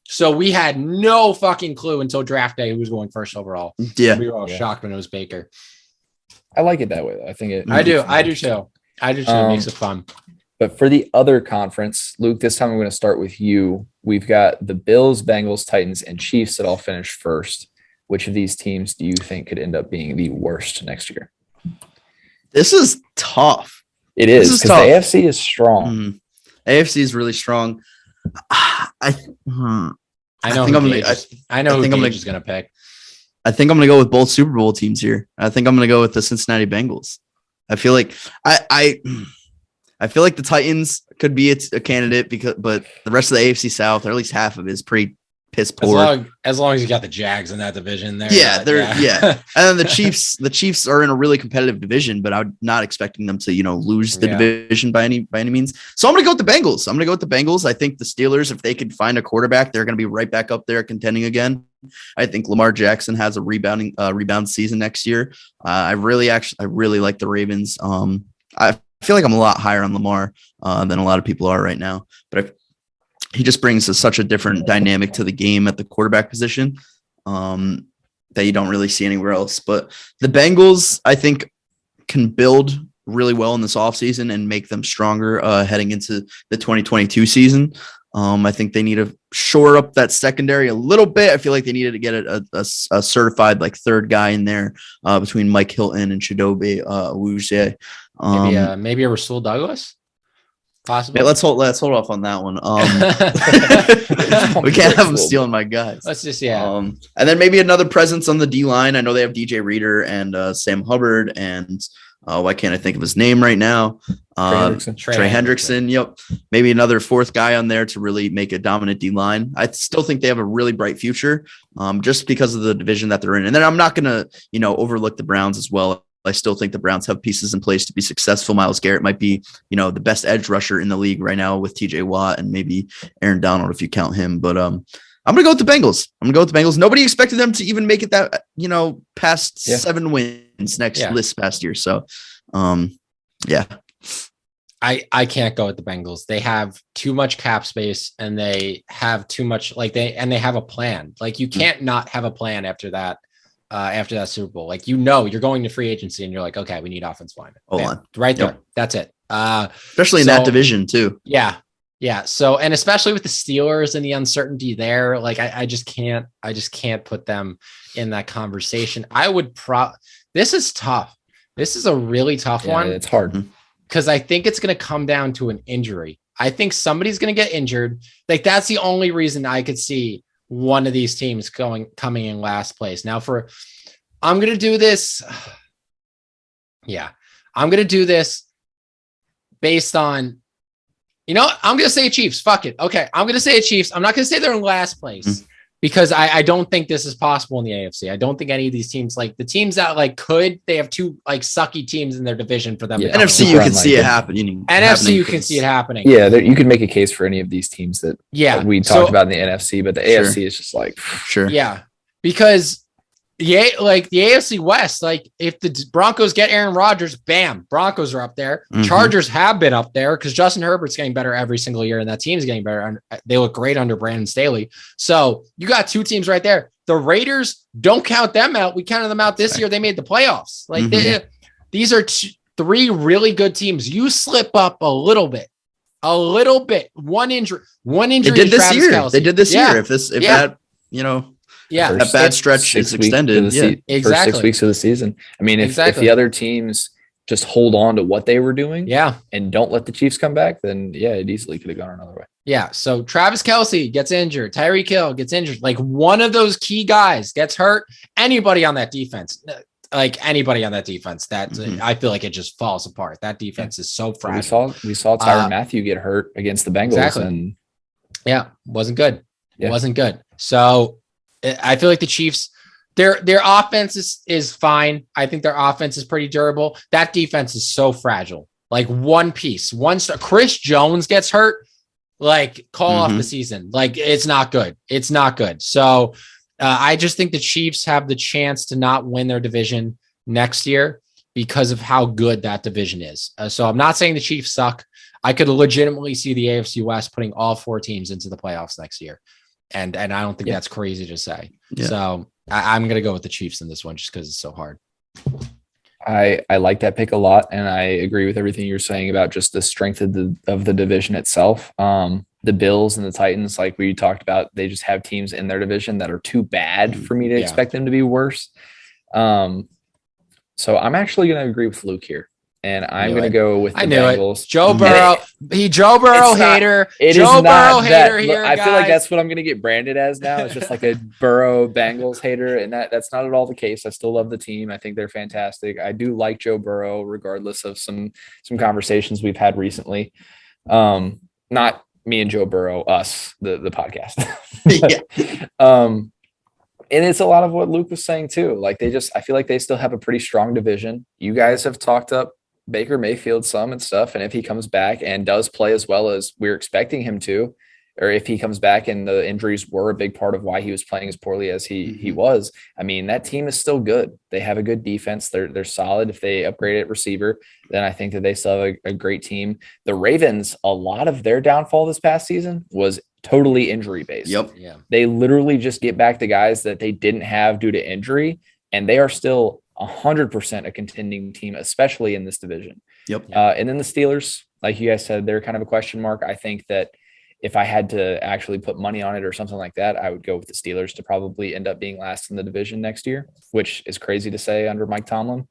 so we had no fucking clue until draft day who was going first overall. Yeah. We were all shocked when it was Baker. I like it that way, though. I think it. I do too. It makes it fun. But for the other conference, Luke, this time I'm going to start with you. We've got the Bills, Bengals, Titans, and Chiefs that all finished first. Which of these teams do you think could end up being the worst next year? This is tough. It is because the AFC is strong. AFC is really strong. I know who Gage is going to pick. I think I'm going to go with both Super Bowl teams here. I think I'm going to go with the Cincinnati Bengals. I feel like I feel like the Titans could be a candidate but the rest of the AFC South, or at least half of it, is pretty piss poor. As long as you got the Jags in that division there. Yeah, And then the Chiefs are in a really competitive division, but I'm not expecting them to, lose the division by any means. So I'm going to go with the Bengals. I think the Steelers, if they could find a quarterback, they're going to be right back up there contending again. I think Lamar Jackson has a rebound season next year. I really like the Ravens. I feel like I'm a lot higher on Lamar than a lot of people are right now, but he just brings such a different dynamic to the game at the quarterback position that you don't really see anywhere else. But the Bengals, I think, can build really well in this offseason and make them stronger heading into the 2022 season. I think they need to shore up that secondary a little bit. I feel like they needed to get a certified third guy in there between Mike Hilton and Chidobe Awuzie. Maybe a Rasul Douglas. Possibly. Yeah, let's hold off on that one. We can't have them stealing my guys. Let's just and then maybe another presence on the D line. I know they have DJ Reader and Sam Hubbard and why can't I think of his name right now? Trey Hendrickson. Yep. Maybe another fourth guy on there to really make a dominant D line. I still think they have a really bright future, just because of the division that they're in. And then I'm not gonna, overlook the Browns as well. I still think the Browns have pieces in place to be successful. Myles Garrett might be, the best edge rusher in the league right now with TJ Watt and maybe Aaron Donald if you count him. But I'm going to go with the Bengals. Nobody expected them to even make it that, past 7 wins this past year. So, yeah. I can't go with the Bengals. They have too much cap space and they have too much they have a plan. You can't not have a plan after that Super Bowl. You're going to free agency and you're like, okay, we need offensive linemen. Hold on. Right there. That's it. Especially in that division too. Yeah. Yeah. So, and especially with the Steelers and the uncertainty there, I just can't put them in that conversation. This is tough. This is a really tough one. It's hard. Because I think it's going to come down to an injury. I think somebody's going to get injured. That's the only reason I could see one of these teams coming in last place. Now I'm going to do this. Yeah, I'm going to do this based on, I'm going to say Chiefs. Fuck it. Okay. I'm going to say Chiefs. I'm not going to say they're in last place because I don't think this is possible in the AFC. I don't think any of these teams, the teams that they have two sucky teams in their division for them. NFC, you can see it happen. NFC, you can see it happening. Yeah, you could make a case for any of these teams that we talked about in the NFC, but the AFC is just sure. Yeah, because the AFC West, if the Broncos get Aaron Rodgers, bam, Broncos are up there. Mm-hmm. Chargers have been up there because Justin Herbert's getting better every single year, and that team's getting better. They look great under Brandon Staley. So you got two teams right there. The Raiders, don't count them out. We counted them out this year. They made the playoffs. These are three really good teams. You slip up a little bit. One injury. They did this year. Kelce. They did this year. If that, that bad stretch is extended. Exactly. First 6 weeks of the season. I mean, if the other teams just hold on to what they were doing, and don't let the Chiefs come back, then it easily could have gone another way. Yeah. So Travis Kelce gets injured. Tyree Kill gets injured. One of those key guys gets hurt. Anybody on that defense, that I feel like it just falls apart. That defense is so fragile. We saw Tyrann Mathieu get hurt against the Bengals, and wasn't good. It wasn't good. So I feel like the Chiefs, their offense is fine. I think their offense is pretty durable. That defense is so fragile. One piece, Chris Jones gets hurt, call off the season. It's not good. It's not good. So I just think the Chiefs have the chance to not win their division next year because of how good that division is. So I'm not saying the Chiefs suck. I could legitimately see the AFC West putting all 4 teams into the playoffs next year. And I don't think that's crazy to say. Yeah. So I'm going to go with the Chiefs in this one just because it's so hard. I like that pick a lot. And I agree with everything you're saying about just the strength of the division itself. The Bills and the Titans, like we talked about, they just have teams in their division that are too bad for me to expect them to be worse. So I'm actually going to agree with Luke here. and I'm going to go with the Bengals. Joe Burrow. Joe Burrow hater. Joe Burrow hater here, I feel like that's what I'm going to get branded as now. It's just like a Burrow Bengals hater, and that's not at all the case. I still love the team. I think they're fantastic. I do like Joe Burrow, regardless of some conversations we've had recently. Not me and Joe Burrow, us, the podcast. And it's a lot of what Luke was saying too. Like I feel like they still have a pretty strong division. You guys have talked up Baker Mayfield some and stuff. And if he comes back and does play as well as we're expecting him to, or if he comes back and the injuries were a big part of why he was playing as poorly as he was, I mean, that team is still good. They have a good defense. They're solid. If they upgrade at receiver, then I think that they still have a great team. The Ravens, a lot of their downfall this past season was totally injury based. Yep. Yeah. They literally just get back the guys that they didn't have due to injury, and they are still 100% a contending team, especially in this division. Yep. And then the Steelers, like you guys said, they're kind of a question mark. I think that if I had to actually put money on it or something like that, I would go with the Steelers to probably end up being last in the division next year, which is crazy to say under Mike Tomlin.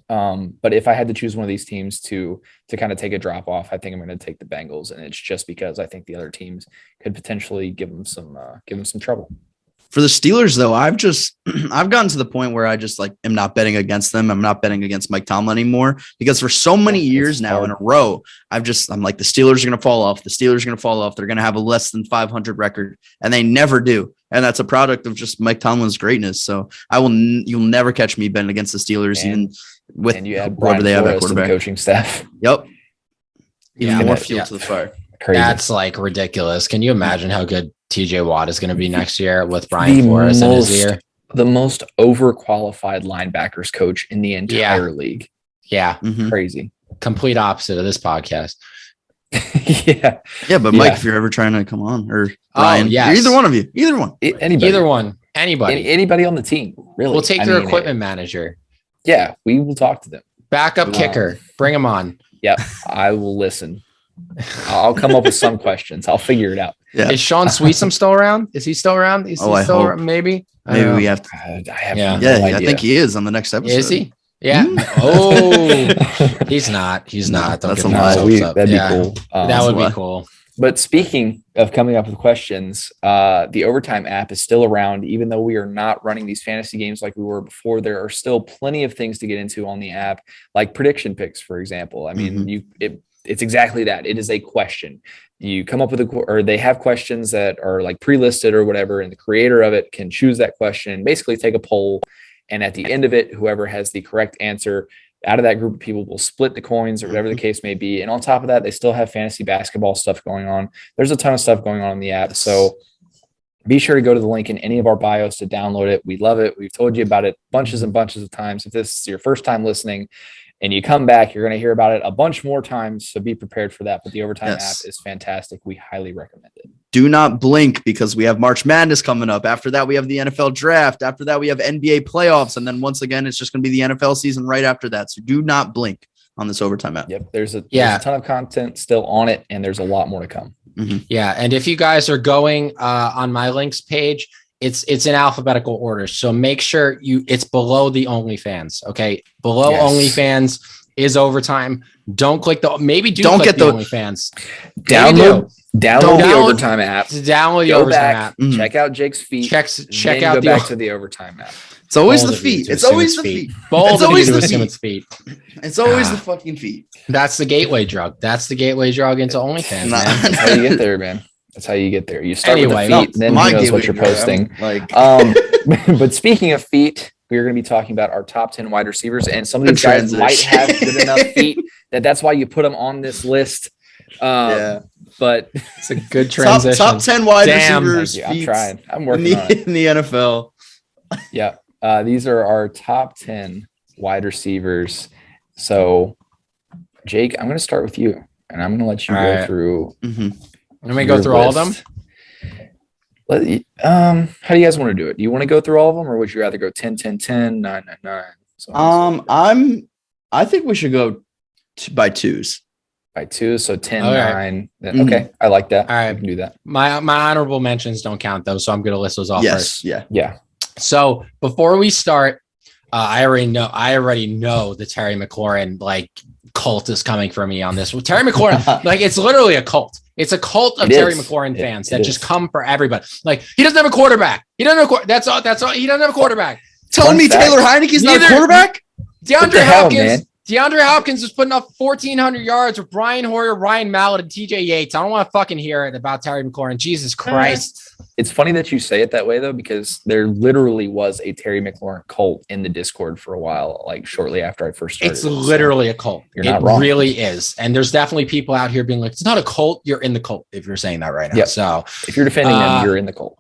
But if I had to choose one of these teams to kind of take a drop off, I think I'm going to take the Bengals, and it's just because I think the other teams could potentially give them some trouble. For the Steelers, though, I've gotten to the point where I just am not betting against them. I'm not betting against Mike Tomlin anymore, because for so many years now in a row, I'm like, the Steelers are going to fall off. The Steelers are going to fall off. They're going to have a less than 500 record, and they never do. And that's a product of just Mike Tomlin's greatness. So you'll never catch me betting against the Steelers, even with whoever they have at quarterback. Coaching staff. Yep. Even more fuel to the fire. Crazy. That's ridiculous. Can you imagine how good TJ Watt is going to be next year with Brian Flores in his ear? The most overqualified linebackers coach in the entire league. Yeah. Crazy. Complete opposite of this podcast. Yeah, but Mike, if you're ever trying to come on, or Brian, either one of you, anybody on the team, really. We'll take their equipment manager. Yeah, we will talk to them. Backup kicker, bring him on. Yeah, I will listen. I'll come up with some questions. I'll figure it out. Yeah. Is Sean Sweetsum still around? Is he still around? Is he still around? Maybe we have to. I have no idea. I think he is on the next episode. Is he? Yeah. Oh, he's not. That's a lie. That'd be cool. That would be cool. But speaking of coming up with questions, the Overtime app is still around. Even though we are not running these fantasy games like we were before, there are still plenty of things to get into on the app, like prediction picks, for example. I mean, it's exactly that. It is a question. You come up with or they have questions that are like pre-listed or whatever, and the creator of it can choose that question and basically take a poll. And at the end of it, whoever has the correct answer out of that group of people will split the coins or whatever the case may be. And on top of that, they still have fantasy basketball stuff going on. There's a ton of stuff going on in the app. So be sure to go to the link in any of our bios to download it. We love it. We've told you about it bunches and bunches of times. If this is your first time listening and you come back, you're going to hear about it a bunch more times. So be prepared for that. But the Overtime app is fantastic. We highly recommend it. Do not blink, because we have March Madness coming up. After that, we have the NFL draft. After that, we have NBA playoffs. And then once again, it's just going to be the NFL season right after that. So do not blink on this Overtime app. Yep. There's a ton of content still on it, and there's a lot more to come. Yeah. And if you guys are going on my links page, it's in alphabetical order. So make sure it's below the OnlyFans. Okay. Below OnlyFans is Overtime. Don't click don't get the OnlyFans. Download the Overtime app. Download the Overtime app. Check out Jake's feet. Check out back to the Overtime app. It's always the feet. It's always the feet. It's always the feet. It's always the fucking feet. That's the gateway drug. That's the gateway drug into OnlyFans. That's how you get there, man. That's how you get there. You start with the feet, and then who knows what you're posting. But speaking of feet, we are going to be talking about our top 10 wide receivers, and some of these guys might have good enough feet that's why you put them on this list. But it's a good transition. Top 10 wide receivers. I'm trying. I'm working on it. In the NFL. Yeah. These are our top 10 wide receivers. So, Jake, I'm going to start with you, and I'm going to let you go through. Let me go through all of them. How do you guys want to do it? Do you want to go through all of them, or would you rather go 10, 10, 10, 9, 9, 9? I think we should go by twos. By two, so 10, 9. Okay, I like that. All right, we can do that. My honorable mentions don't count though, so I'm going to list those off first. Yeah. So before we start, I already know the Terry McLaurin like cult is coming for me on this. Well, Terry McLaurin, like it's literally a cult. It's a cult of Terry McLaurin fans that just come for everybody. Like he doesn't have a quarterback. He doesn't have a That's all. He doesn't have a quarterback. Telling me Taylor Heineke's not a quarterback? DeAndre Hopkins was putting up 1,400 yards with Brian Hoyer, Ryan Mallett, and TJ Yates. I don't want to fucking hear it about Terry McLaurin. Jesus Christ. It's funny that you say it that way, though, because there literally was a Terry McLaurin cult in the Discord for a while, like shortly after I first started. It's literally a cult. It really is. And there's definitely people out here being like, it's not a cult. You're in the cult if you're saying that right now. Yep. So if you're defending them, you're in the cult.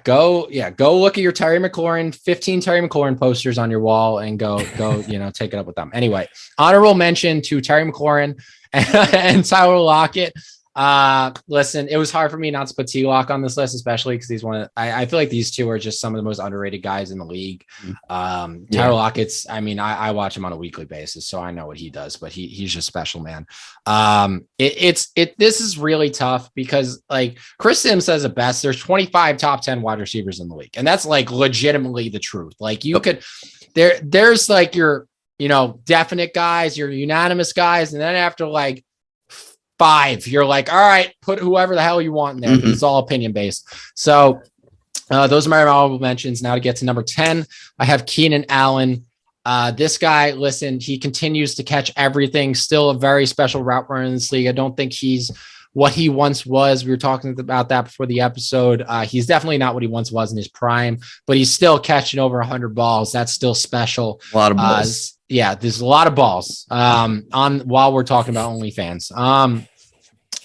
Go look at your Terry McLaurin, 15 Terry McLaurin posters on your wall and go, take it up with them. Anyway, honorable mention to Terry McLaurin and Tyler Lockett. Listen, it was hard for me not to put T-Lock on this list, especially because he's I feel like these two are just some of the most underrated guys in the league. Tyler Lockett's, I watch him on a weekly basis, so I know what he does, but he's just special, man. This is really tough because like Chris Sims says it best. There's 25 top 10 wide receivers in the league. And that's like legitimately the truth. Like you could, there's like your, definite guys, your unanimous guys. And then after like 5, you're like, all right, put whoever the hell you want in there because it's all opinion based. So those are my honorable mentions. Now to get to number 10, I have Keenan Allen. This guy, listen, he continues to catch everything. Still a very special route runner in this league. I don't think he's what he once was. We were talking about that before the episode. He's definitely not what he once was in his prime, but he's still catching over 100 balls. That's still special. A lot of balls. There's a lot of balls while we're talking about OnlyFans.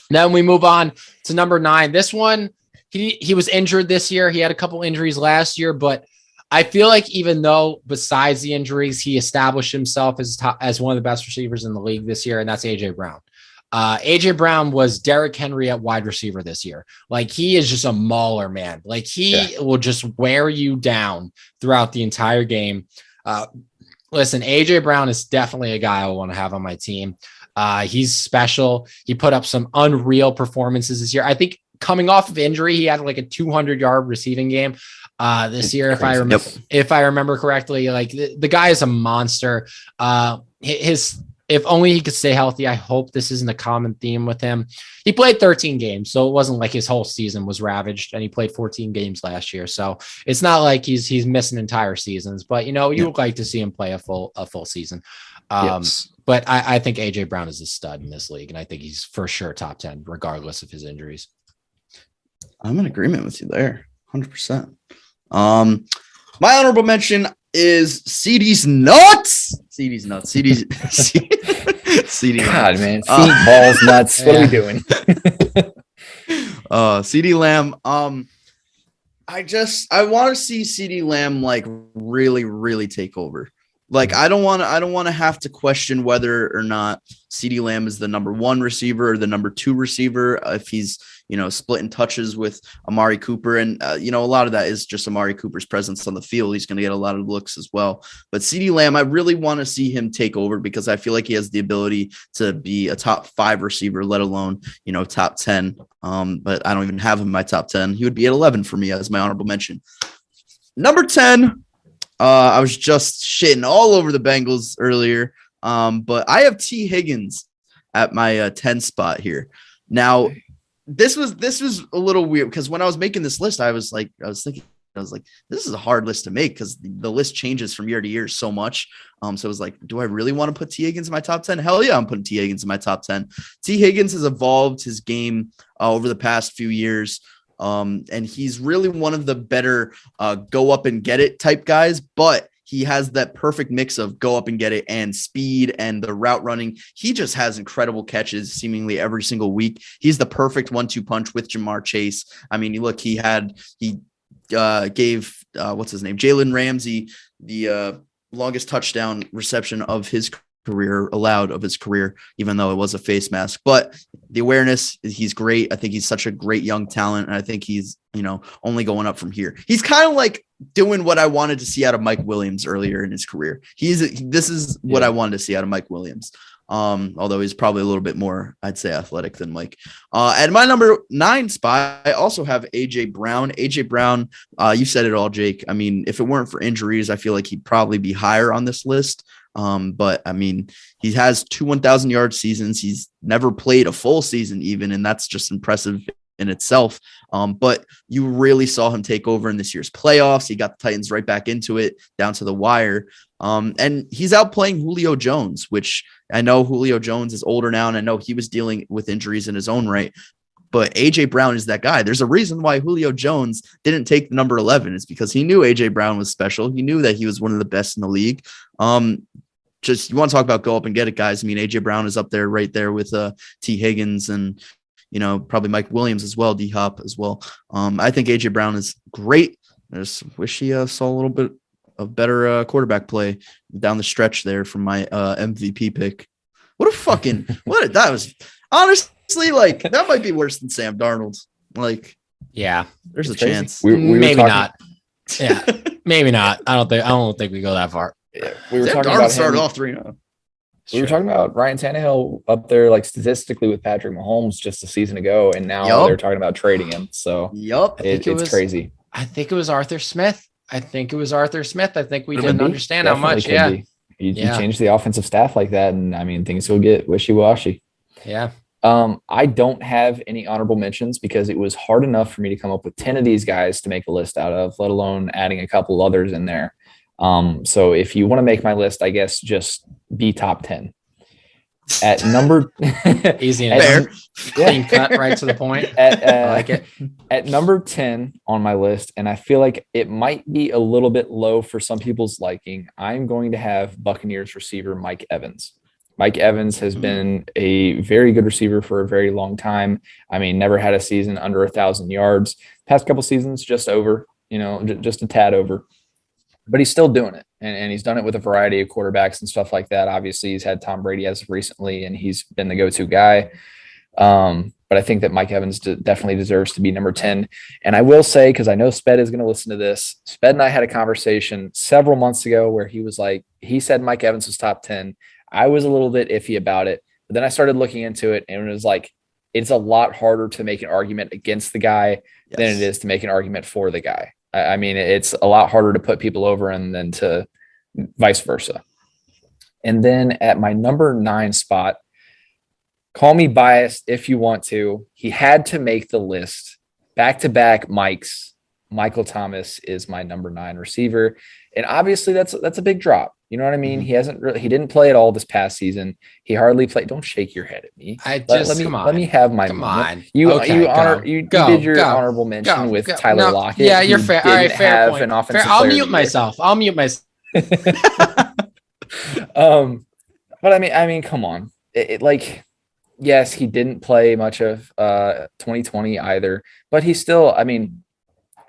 Then we move on to number 9. This one, he was injured this year. He had a couple injuries last year, but I feel like even though besides the injuries, he established himself as one of the best receivers in the league this year, and that's AJ Brown. AJ Brown was Derrick Henry at wide receiver this year. Like he is just a mauler, man. Like he will just wear you down throughout the entire game. Listen, AJ Brown is definitely a guy I want to have on my team. He's special. He put up some unreal performances this year. I think coming off of injury, he had like a 200-yard receiving game this year. If I remember correctly, like the guy is a monster. If only he could stay healthy. I hope this isn't a common theme with him. He played 13 games, so it wasn't like his whole season was ravaged, and he played 14 games last year. So it's not like he's missing entire seasons, but you would like to see him play a full season. But I think AJ Brown is a stud in this league, and I think he's for sure top 10, regardless of his injuries. I'm in agreement with you there, 100%. My honorable mention is CD's nuts. CD. God, man. Feet, balls, nuts. What are we doing? CD Lamb. I want to see CD Lamb like really, really take over. Like I don't want to have to question whether or not CD Lamb is the number 1 receiver or the number 2 receiver. If he's splitting touches with Amari Cooper, and a lot of that is just Amari Cooper's presence on the field. He's going to get a lot of looks as well. But CD Lamb, I really want to see him take over because I feel like he has the ability to be a top 5 receiver, let alone top 10. But I don't even have him in my top 10. He would be at 11 for me as my honorable mention. Number 10. I was just shitting all over the Bengals earlier, but I have T. Higgins at my 10 spot here. Now, this was a little weird because when I was making this list, I was thinking, this is a hard list to make because the list changes from year to year so much. So I was like, do I really want to put T. Higgins in my top 10? Hell yeah, I'm putting T. Higgins in my top 10. T. Higgins has evolved his game over the past few years. And he's really one of the better go up and get it type guys, but he has that perfect mix of go up and get it and speed and the route running. He just has incredible catches seemingly every single week. He's the perfect 1-2 punch with Jamar Chase. I mean, look, he gave what's his name? Jalen Ramsey, the longest touchdown reception of his career, even though it was a face mask. But the awareness, he's great. I think he's such a great young talent, and I think he's only going up from here. He's kind of like doing what I wanted to see out of Mike Williams earlier in his career. This is what I wanted to see out of Mike Williams. Although he's probably a little bit more, I'd say, athletic than Mike. At my number 9 spot, I also have AJ Brown. AJ Brown, you said it all, Jake. I mean, if it weren't for injuries, I feel like he'd probably be higher on this list. But I mean, he has 2 1,000-yard seasons. He's never played a full season even, and that's just impressive in itself. But you really saw him take over in this year's playoffs. He got the Titans right back into it, down to the wire. And he's outplaying Julio Jones, which I know Julio Jones is older now, and I know he was dealing with injuries in his own right. But AJ Brown is that guy. There's a reason why Julio Jones didn't take the number 11. It's because he knew AJ Brown was special. He knew that he was one of the best in the league. Just you want to talk about go up and get it, guys. I mean, AJ Brown is up there right there with T. Higgins and, you know, probably Mike Williams as well, D Hop as well. I think AJ Brown is great. I just wish he saw a little bit of better quarterback play down the stretch there from my MVP pick. That was honestly, like, that might be worse than Sam Darnold. Like, yeah, there's a chance. Maybe not. Yeah, maybe not. I don't think we go that far. Yeah, we were Sam talking Darnold about started off 3-0. We were talking about Ryan Tannehill up there, like statistically with Patrick Mahomes just a season ago, and now they're talking about trading him. So it's crazy. I think it was Arthur Smith. I think we didn't understand how much. Yeah. You change the offensive staff like that, and I mean, things will get wishy-washy. Yeah. I don't have any honorable mentions because it was hard enough for me to come up with 10 of these guys to make a list out of, let alone adding a couple others in there. So if you want to make my list, I guess just be top 10. At number easy and clean cut right to the point. I like it. At number 10 on my list, and I feel like it might be a little bit low for some people's liking, I'm going to have Buccaneers receiver Mike Evans. Mike Evans has been a very good receiver for a very long time. I mean, never had a season under 1,000 yards. Past couple seasons, just over, just a tad over. But he's still doing it, and he's done it with a variety of quarterbacks and stuff like that. Obviously, he's had Tom Brady as of recently, and he's been the go-to guy. But I think that Mike Evans definitely deserves to be number 10. And I will say, because I know Sped is going to listen to this, Sped and I had a conversation several months ago where he said Mike Evans was top 10. I was a little bit iffy about it, but then I started looking into it, and it was like, it's a lot harder to make an argument against the guy than it is to make an argument for the guy. I mean, it's a lot harder to put people over and then to vice versa. And then at my number 9 spot, call me biased if you want to, he had to make the list. Back-to-back Mikes. Michael Thomas is my number 9 receiver. And obviously that's a big drop. You know what I mean? Mm-hmm. He didn't play at all this past season. He hardly played. Don't shake your head at me. Let me have my moment. You did your honorable mention with Tyler Lockett. Yeah, you're fair. All right, fair point. I'll mute myself. But I mean, come on. Yes, he didn't play much of 2020 either, but he still,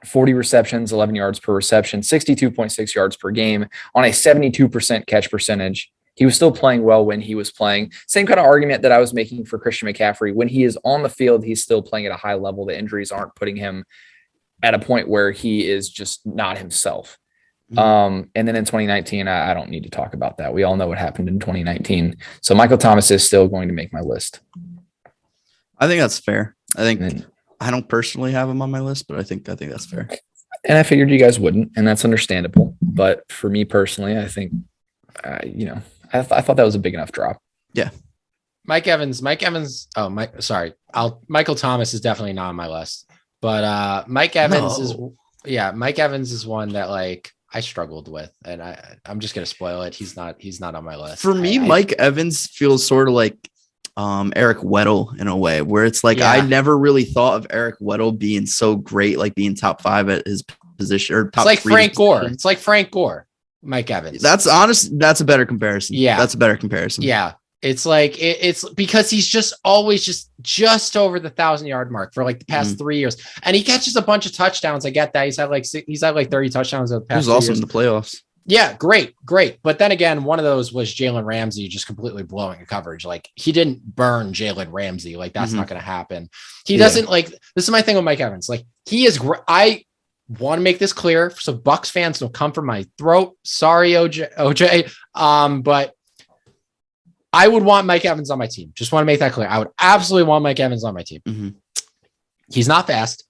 40 receptions, 11 yards per reception, 62.6 yards per game on a 72% catch percentage. He was still playing well when he was playing. Same kind of argument that I was making for Christian McCaffrey. When he is on the field, he's still playing at a high level. The injuries aren't putting him at a point where he is just not himself. And then in 2019, I don't need to talk about that. We all know what happened in 2019. So Michael Thomas is still going to make my list. I think that's fair. I don't personally have him on my list, but I think that's fair. And I figured you guys wouldn't, and that's understandable. But for me personally, I think, I thought that was a big enough drop. Yeah. Michael Thomas is definitely not on my list, but Mike Evans is one that I struggled with, and I'm just going to spoil it. He's not on my list. For me, Mike Evans feels sort of like Eric Weddle in a way, where it's I never really thought of Eric Weddle being so great, like being top 5 at his position or top 3. Frank Gore. It's like Frank Gore, Mike Evans. That's honest. That's a better comparison. Yeah. That's a better comparison. Yeah. It's it's because he's just always just over the 1,000-yard mark for the past 3 years. And he catches a bunch of touchdowns. I get that. He's had 30 touchdowns over the past 3 years. He was awesome in the playoffs. Yeah, great. But then again, one of those was Jalen Ramsey just completely blowing a coverage. He didn't burn Jalen Ramsey. That's not going to happen. He doesn't this is my thing with Mike Evans. He is great. I want to make this clear so Bucs fans don't come for my throat. Sorry, OJ. But I would want Mike Evans on my team. Just want to make that clear. I would absolutely want Mike Evans on my team. Mm-hmm. He's not fast.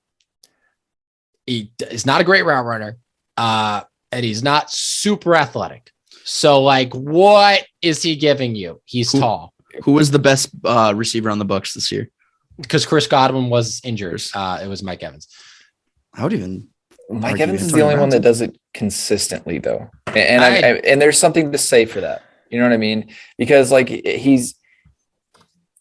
He is not a great route runner. And he's not super athletic. So, like, what is he giving you? He's tall. Who was the best receiver on the Bucs this year? Because Chris Godwin was injured. It was Mike Evans. I would even. Mike Evans is the only one that does it consistently, though. And there's something to say for that. You know what I mean? Because, like,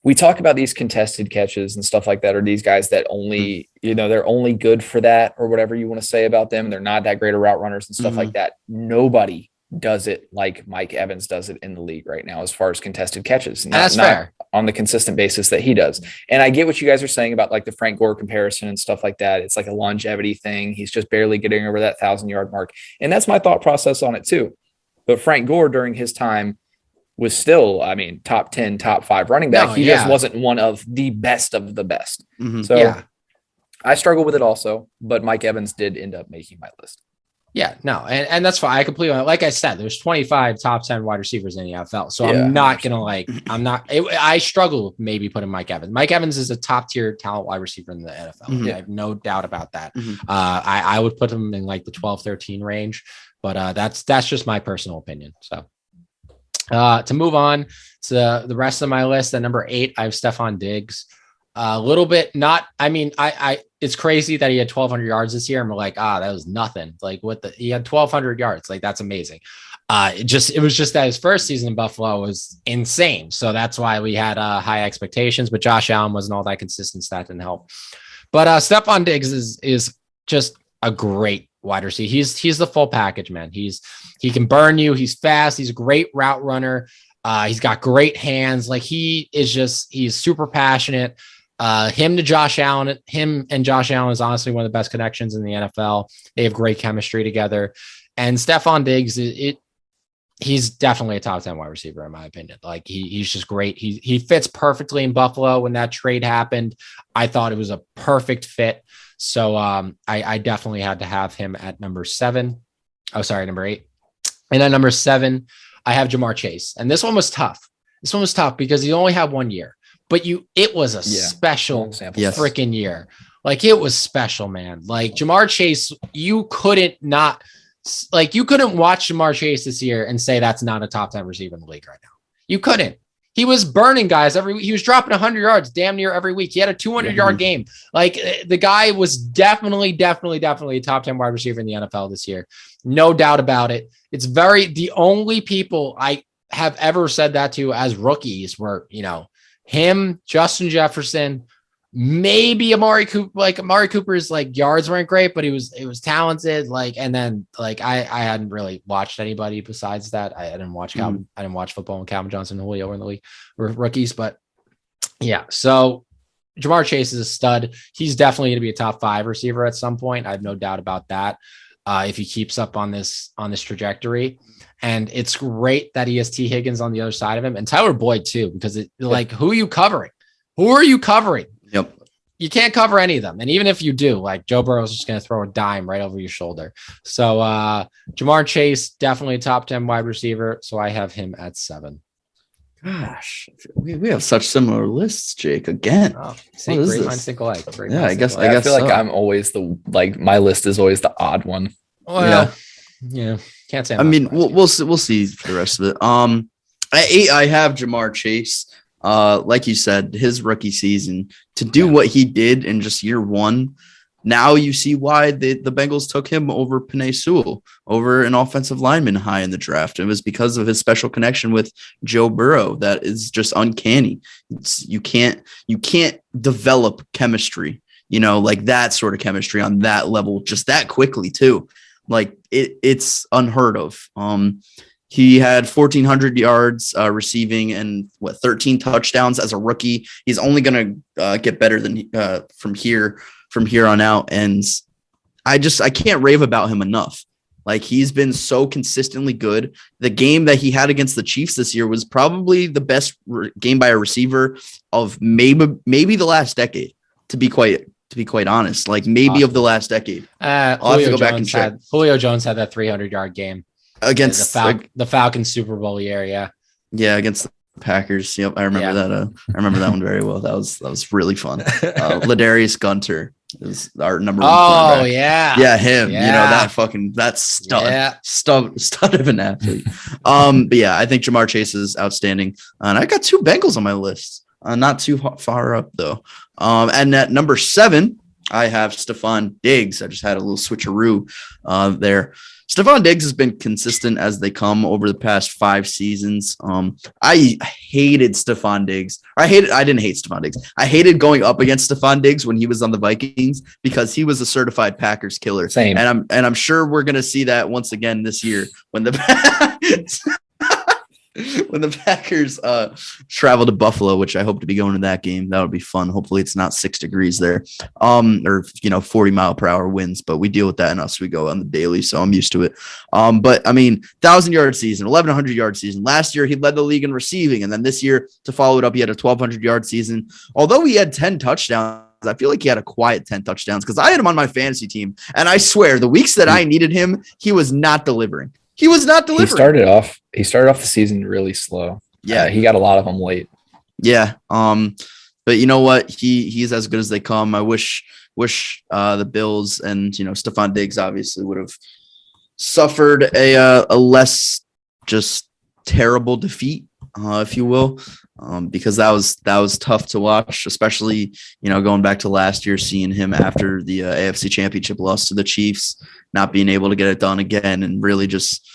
we talk about these contested catches and stuff like that, or these guys that only, they're only good for that, or whatever you want to say about them. They're not that great of route runners and stuff like that. Nobody does it like Mike Evans does it in the league right now, as far as contested catches. That's fair. On the consistent basis that he does. And I get what you guys are saying about like the Frank Gore comparison and stuff like that. It's like a longevity thing. He's just barely getting over that 1,000-yard mark. And that's my thought process on it too. But Frank Gore during his time was still, top 10, top 5 running back. He just wasn't one of the best of the best. So I struggle with it also, but Mike Evans did end up making my list. Yeah, no, and that's fine. I completely, like I said, there's 25 top 10 wide receivers in the NFL. So I'm not going to I struggle with maybe putting Mike Evans. Mike Evans is a top tier talent wide receiver in the NFL. I have no doubt about that. I would put him in like the 12-13 range, but that's just my personal opinion. So to move on to the rest of my list, at number 8, I have Stefan Diggs. A little bit it's crazy that he had 1,200 yards this year. And we're like, that was nothing. Like he had 1,200 yards. Like, that's amazing. It was just that his first season in Buffalo was insane. So that's why we had high expectations, but Josh Allen wasn't all that consistent. That didn't help. But Stefan Diggs is just a great wide receiver. He's the full package, man. He can burn you. He's fast. He's a great route runner. He's got great hands. Like, he's super passionate. Him and Josh Allen is honestly one of the best connections in the NFL. They have great chemistry together. And Stefan Diggs, he's definitely a top 10 wide receiver, in my opinion. Like, he's just great. He fits perfectly in Buffalo. When that trade happened, I thought it was a perfect fit. So I definitely had to have him at number 7. Oh, sorry, number 8. And at number 7, I have Jamar Chase. And this one was tough. Because he only had 1 year. But it was a special freaking year. Like, it was special, man. Like, Jamar Chase, you couldn't watch Jamar Chase this year and say that's not a top 10 receiver in the league right now. You couldn't. He was burning guys every week. He was dropping 100 yards damn near every week. He had a 200-yard game. Like, the guy was definitely a top 10 wide receiver in the NFL this year. No doubt about it. The only people I have ever said that to as rookies were, him, Justin Jefferson, maybe Amari Cooper. Like, Amari Cooper's like yards weren't great, but it was talented. Like, and then like I hadn't really watched anybody besides that. I didn't watch I didn't watch football when Calvin Johnson and Julio were in the league, were rookies. But yeah, so Jamar Chase is a stud. He's definitely going to be a top 5 receiver at some point. I have no doubt about that. If he keeps up on this trajectory. And it's great that he has T. Higgins on the other side of him, and Tyler Boyd too, because who are you covering? Yep. You can't cover any of them. And even if you do, like, Joe Burrow is just going to throw a dime right over your shoulder. So Jamar Chase, definitely a top 10 wide receiver. So I have him at 7. Gosh, we have such similar lists, Jake. Again, great minds think alike. I guess I feel like I'm always my list is always the odd one. Well, yeah. Can't say. We'll see for the rest of it. At 8, I have Jamar Chase. Like you said, his rookie season, to do what he did in just year 1. Now you see why the Bengals took him over Penei Sewell, over an offensive lineman high in the draft. It was because of his special connection with Joe Burrow that is just uncanny. You can't develop chemistry, like that sort of chemistry on that level just that quickly too. Like, it's unheard of. He had 1,400 yards receiving and 13 touchdowns as a rookie. He's only going to get better than from here on out. And I can't rave about him enough. Like, he's been so consistently good. The game that he had against the Chiefs this year was probably the best game by a receiver of maybe the last decade, to be quite honest, like maybe of the last decade. I'll have to go back and check. Julio Jones had that 300-yard game against the Falcons Super Bowl year. Yeah, against Packers. Yep, I remember that. I remember that one very well. That was really fun. Ladarius Gunter is our number one. Oh yeah, him. Yeah. That stud of an athlete. But yeah, I think Jamar Chase is outstanding, and I got 2 Bengals on my list. Not too far up though. And at number 7, I have Stefan Diggs. I just had a little switcheroo there. Stefan Diggs has been consistent as they come over the past 5 seasons. I hated Stefan Diggs. I didn't hate Stefan Diggs. I hated going up against Stefan Diggs when he was on the Vikings because he was a certified Packers killer. Same. And I'm sure we're gonna see that once again this year when the when the Packers travel to Buffalo, which I hope to be going to that game. That would be fun. Hopefully it's not 6 degrees there. Or 40-mile-per-hour winds, but we deal with that in Oswego on the daily, so I'm used to it. But I mean, 1,000-yard season, 1,100-yard season. Last year he led the league in receiving, and then this year to follow it up, he had a 1,200-yard season. Although he had 10 touchdowns, I feel like he had a quiet 10 touchdowns because I had him on my fantasy team, and I swear the weeks that I needed him, he was not delivering. He was not delivering. He started off the season really slow. Yeah, he got a lot of them late. Yeah. But you know what? He's as good as they come. I wish the Bills and Stefan Diggs obviously would have suffered a less just terrible defeat, if you will, because that was tough to watch, especially going back to last year, seeing him after the AFC Championship loss to the Chiefs, not being able to get it done again, and really just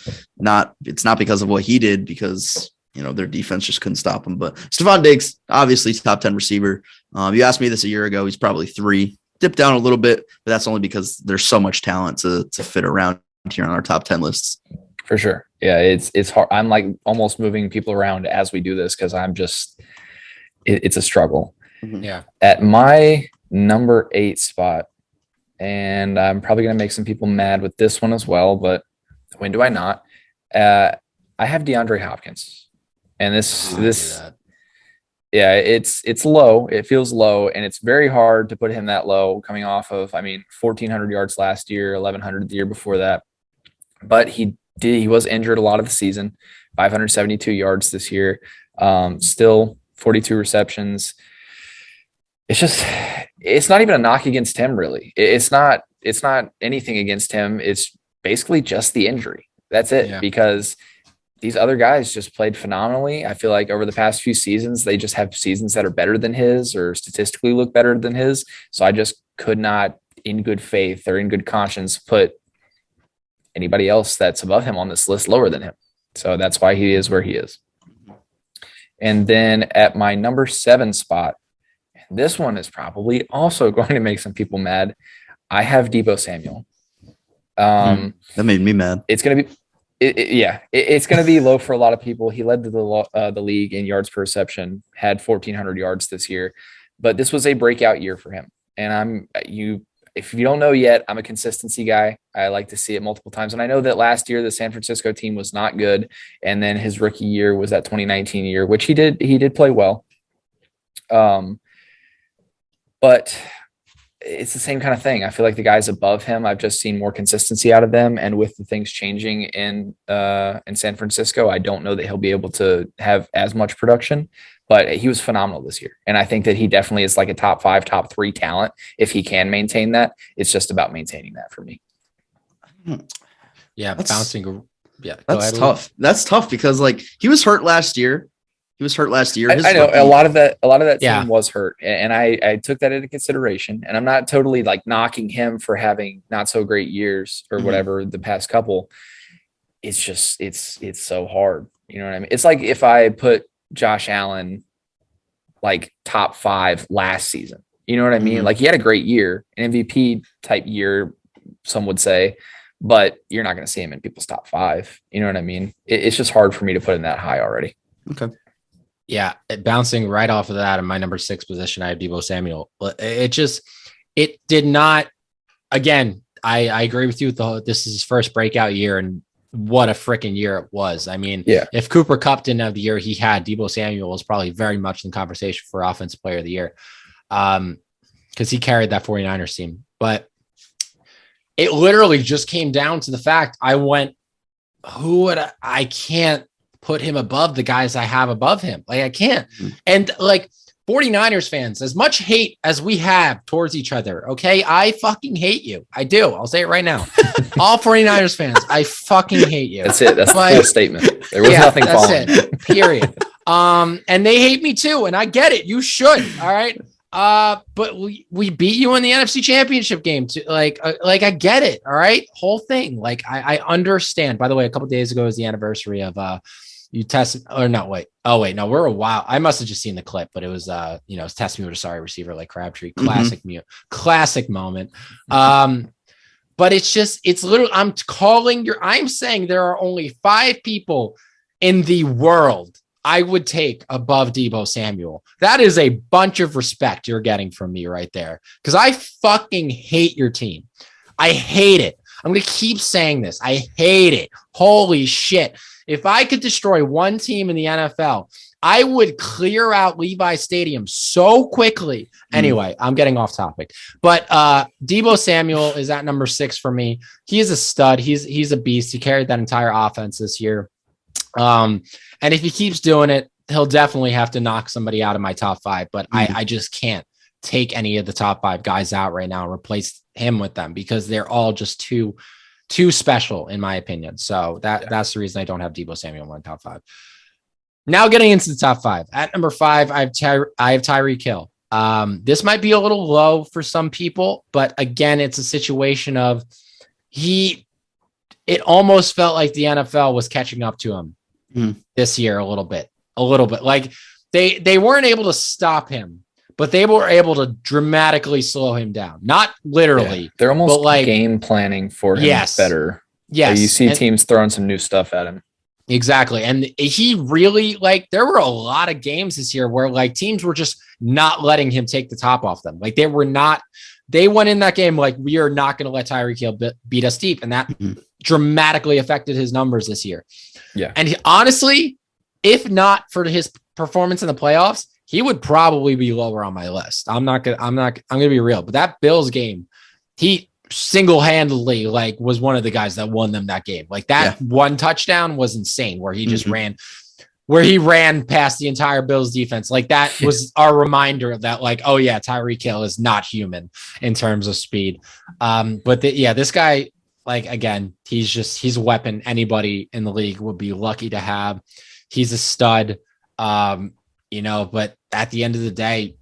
it's not because of what he did, because their defense just couldn't stop him. But Stefan Diggs, obviously top 10 receiver. You asked me this a year ago, he's probably 3. Dipped down a little bit, but that's only because there's so much talent to fit around here on our top 10 lists. For sure. Yeah, it's hard. I'm like almost moving people around as we do this because I'm just it's a struggle. Yeah. At my number 8 spot, and I'm probably going to make some people mad with this one as well, but when do I not? I have DeAndre Hopkins, and it's low. It feels low, and it's very hard to put him that low coming off of, 1,400 yards last year, 1,100 the year before that. But he was injured a lot of the season, 572 yards this year, still 42 receptions. It's not even a knock against him, really. It's not anything against him. It's basically just the injury. That's it. Because these other guys just played phenomenally. I feel like over the past few seasons, they just have seasons that are better than his or statistically look better than his. So I just could not, in good faith or in good conscience, put anybody else that's above him on this list lower than him. So that's why he is where he is. And then at my number 7 spot, this one is probably also going to make some people mad, I have Debo Samuel. That made me mad. It's going to be, it's going to be low for a lot of people. He led the league in yards per reception, had 1,400 yards this year, but this was a breakout year for him. And if you don't know yet, I'm a consistency guy. I like to see it multiple times. And I know that last year, the San Francisco team was not good. And then his rookie year was that 2019 year, which he did play well. But it's the same kind of thing. I feel like the guys above him, I've just seen more consistency out of them. And with the things changing in San Francisco, I don't know that he'll be able to have as much production, but he was phenomenal this year. And I think that he definitely is like a top 5, top 3 talent. If he can maintain that, it's just about maintaining that for me. Yeah. Bouncing. Yeah. That's tough. That's tough because he was hurt last year. I know a lot of that team was hurt, and I took that into consideration. And I'm not totally knocking him for having not so great years or whatever the past couple. It's just it's so hard. You know what I mean? It's like if I put Josh Allen top 5 last season. You know what I mean? He had a great year, an MVP type year, some would say, but you're not going to see him in people's top 5. You know what I mean? It's just hard for me to put him that high already. Okay. Yeah, bouncing right off of that in my number 6 position, I have Debo Samuel. It did not. Again, I agree with you. This is his first breakout year, and what a freaking year it was. If Cooper Kupp didn't have the year he had, Debo Samuel was probably very much in conversation for Offensive Player of the Year, because he carried that 49ers team. But it literally just came down to the fact I can't put him above the guys I have above him. Like I can't. And like 49ers fans, as much hate as we have towards each other, okay? I fucking hate you. I do. I'll say it right now. All 49ers fans, I fucking hate you. That's it. That's the full statement. There was nothing following. That's it. Period. And they hate me too, and I get it. You should. All right. But we beat you in the NFC Championship game too. Like I get it. All right. Whole thing. Like I understand. By the way, a couple of days ago was the anniversary of you test or not. Wait. Oh wait. No, we're a while. I must have just seen the clip, but it was it's testing me with a sorry receiver like Crabtree. Classic classic moment. But it's literally I'm saying there are only 5 people in the world I would take above Debo Samuel. That is a bunch of respect you're getting from me right there. Because I fucking hate your team. I hate it. I'm going to keep saying this. I hate it. Holy shit. If I could destroy one team in the NFL, I would clear out Levi Stadium so quickly. Anyway, I'm getting off topic. But Debo Samuel is at number 6 for me. He is a stud. He's a beast. He carried that entire offense this year. And if he keeps doing it, he'll definitely have to knock somebody out of my top 5. But I just can't take any of the top 5 guys out right now and replace him with them because they're all just too special in my opinion. So that's the reason I don't have Debo Samuel in my top 5. Now getting into the top 5. At number 5, I have Tyree Kill. This might be a little low for some people, but again, it's a situation of it almost felt like the NFL was catching up to him this year a little bit. Like they weren't able to stop him, but they were able to dramatically slow him down. Not literally. Yeah, they're almost game planning for him better. Yes. So you see teams throwing some new stuff at him. Exactly. And he really there were a lot of games this year where teams were just not letting him take the top off them. They went in that game we are not going to let Tyree Kill beat us deep. And that dramatically affected his numbers this year. Yeah. And honestly, if not for his performance in the playoffs, he would probably be lower on my list. I'm going to be real, but that Bills game, he single-handedly was one of the guys that won them that game. One touchdown was insane where he just ran past the entire Bills defense. That was our reminder that oh yeah, Tyree Kill is not human in terms of speed. But this guy, again, he's a weapon anybody in the league would be lucky to have. He's a stud. But at the end of the day,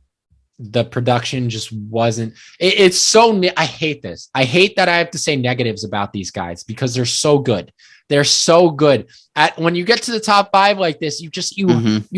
the production just wasn't. I hate this. I hate that I have to say negatives about these guys because they're so good. They're so good. When you get to the top 5 like this, you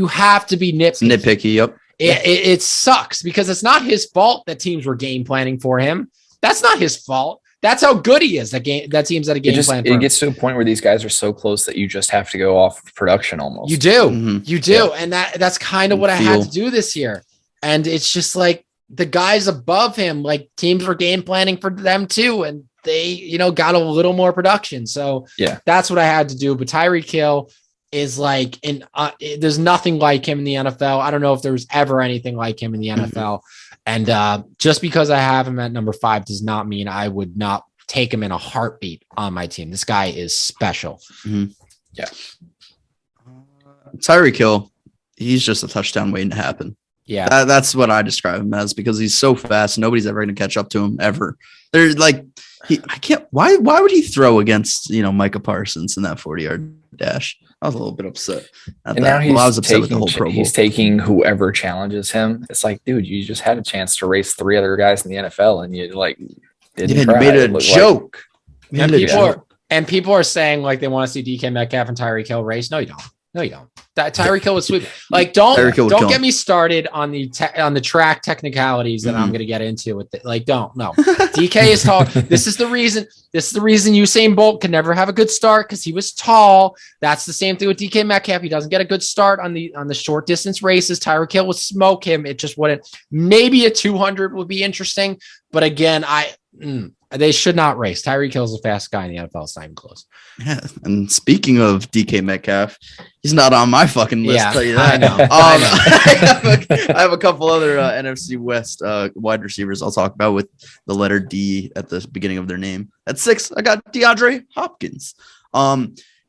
have to be nitpicky. Yep. It sucks because it's not his fault that teams were game planning for him. That's not his fault. That's how good he is. That team's at a game plan. It gets to a point where these guys are so close that you just have to go off of production almost. You do. You do. Yeah. And that's kind of what I had to do this year. And it's just the guys above him, teams were game planning for them too. And they, got a little more production. So that's what I had to do. But Tyree Kill is there's nothing like him in the NFL. I don't know if there was ever anything like him in the NFL. And just because I have him at number 5 does not mean I would not take him in a heartbeat on my team. This guy is special. Yeah. Tyree Kill, he's just a touchdown waiting to happen. Yeah. That's what I describe him as because he's so fast. Nobody's ever going to catch up to him ever. They're why would he throw against, Micah Parsons in that 40-yard dash? I was a little bit upset. Now he's taking whoever challenges him. It's dude, you just had a chance to race 3 other guys in the NFL and you didn't try. Made a joke. And people are saying they want to see DK Metcalf and Tyree Kill race. No, you don't. That Tyree Kill was sweet. Don't get me started on the track technicalities that I'm going to get into with it. No. DK is tall. This is the reason Usain Bolt can never have a good start because he was tall. That's the same thing with DK Metcalf. He doesn't get a good start on the short distance races. Tyree Kill would smoke him. It just wouldn't. Maybe a 200 would be interesting, but again, they should not race. Tyree Kill is the fastest guy in the NFL. It's not even close. Yeah. And speaking of DK Metcalf, he's not on my fucking list. Yeah, tell you that. I know. I have a couple other NFC West wide receivers I'll talk about with the letter D at the beginning of their name. At 6, I got DeAndre Hopkins.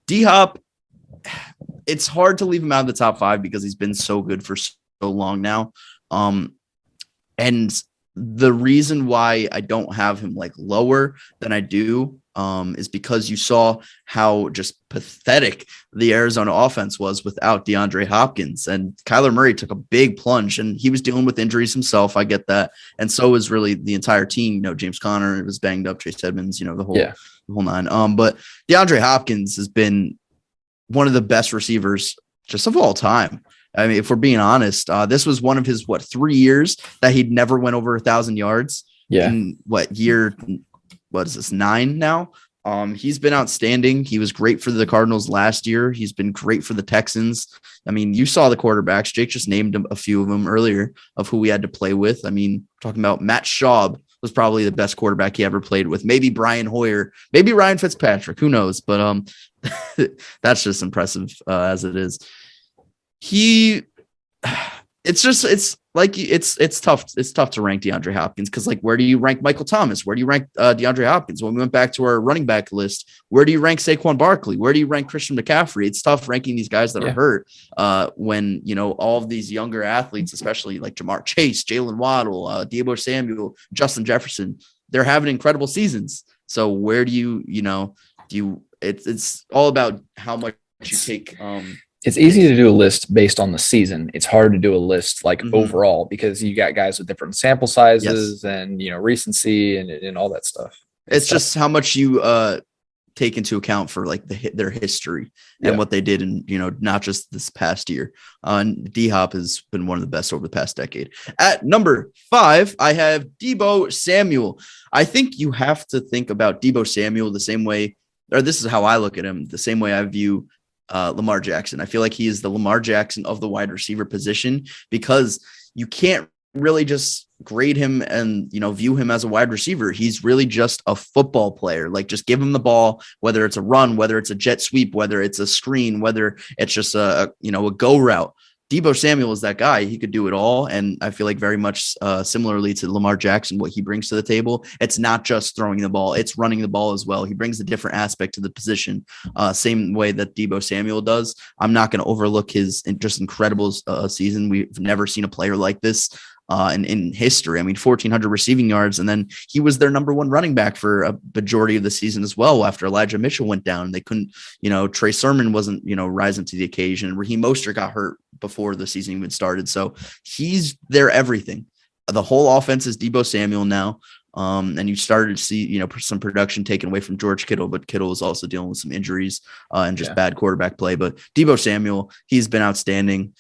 D-Hop, it's hard to leave him out of the top 5 because he's been so good for so long now. And the reason why I don't have him like lower than I do is because you saw how just pathetic the Arizona offense was without DeAndre Hopkins, and Kyler Murray took a big plunge, and he was dealing with injuries himself. I get that. And so was really the entire team. You know, James Conner was banged up, Chase Edmonds, you know, the whole nine. But DeAndre Hopkins has been one of the best receivers just of all time. I mean, if we're being honest, this was one of his 3 years that he'd never went over 1,000 yards. Yeah. In what is this, 9 now? He's been outstanding. He was great for the Cardinals last year. He's been great for the Texans. I mean, you saw the quarterbacks. Jake just named a few of them earlier of who we had to play with. I mean, talking about Matt Schaub was probably the best quarterback he ever played with. Maybe Brian Hoyer, maybe Ryan Fitzpatrick. Who knows? But that's just impressive as it is. It's tough. It's tough to rank DeAndre Hopkins because, like, where do you rank Michael Thomas? Where do you rank DeAndre Hopkins? When we went back to our running back list, where do you rank Saquon Barkley? Where do you rank Christian McCaffrey? It's tough ranking these guys that are hurt when, you know, all of these younger athletes, especially like Jamar Chase, Jalen Waddle, Debo Samuel, Justin Jefferson, they're having incredible seasons. So where do it's all about how much you take. It's easy to do a list based on the season. It's hard to do a list like overall because you got guys with different sample sizes and, you know, recency and all that stuff. It's just how much you take into account for like their history and what they did in, you know, not just this past year. D-Hop has been one of the best over the past decade. At number 5, I have Debo Samuel. I think you have to think about Debo Samuel the same way, or this is how I look at him, the same way I view Lamar Jackson. I feel like he is the Lamar Jackson of the wide receiver position because you can't really just grade him and, you know, view him as a wide receiver. He's really just a football player. Like, just give him the ball, whether it's a run, whether it's a jet sweep, whether it's a screen, whether it's just a go route. Debo Samuel is that guy. He could do it all. And I feel like very much similarly to Lamar Jackson, what he brings to the table, it's not just throwing the ball, it's running the ball as well. He brings a different aspect to the position, same way that Debo Samuel does. I'm not going to overlook his just incredible season. We've never seen a player like this in history. I mean, 1,400 receiving yards, and then he was their number 1 running back for a majority of the season as well. After Elijah Mitchell went down, they couldn't, you know, Trey Sermon wasn't, you know, rising to the occasion. Raheem Mostert got hurt before the season even started. So he's their everything. The whole offense is Debo Samuel now. And you started to see, you know, some production taken away from George Kittle, but Kittle was also dealing with some injuries and just bad quarterback play. But Debo Samuel, he's been outstanding.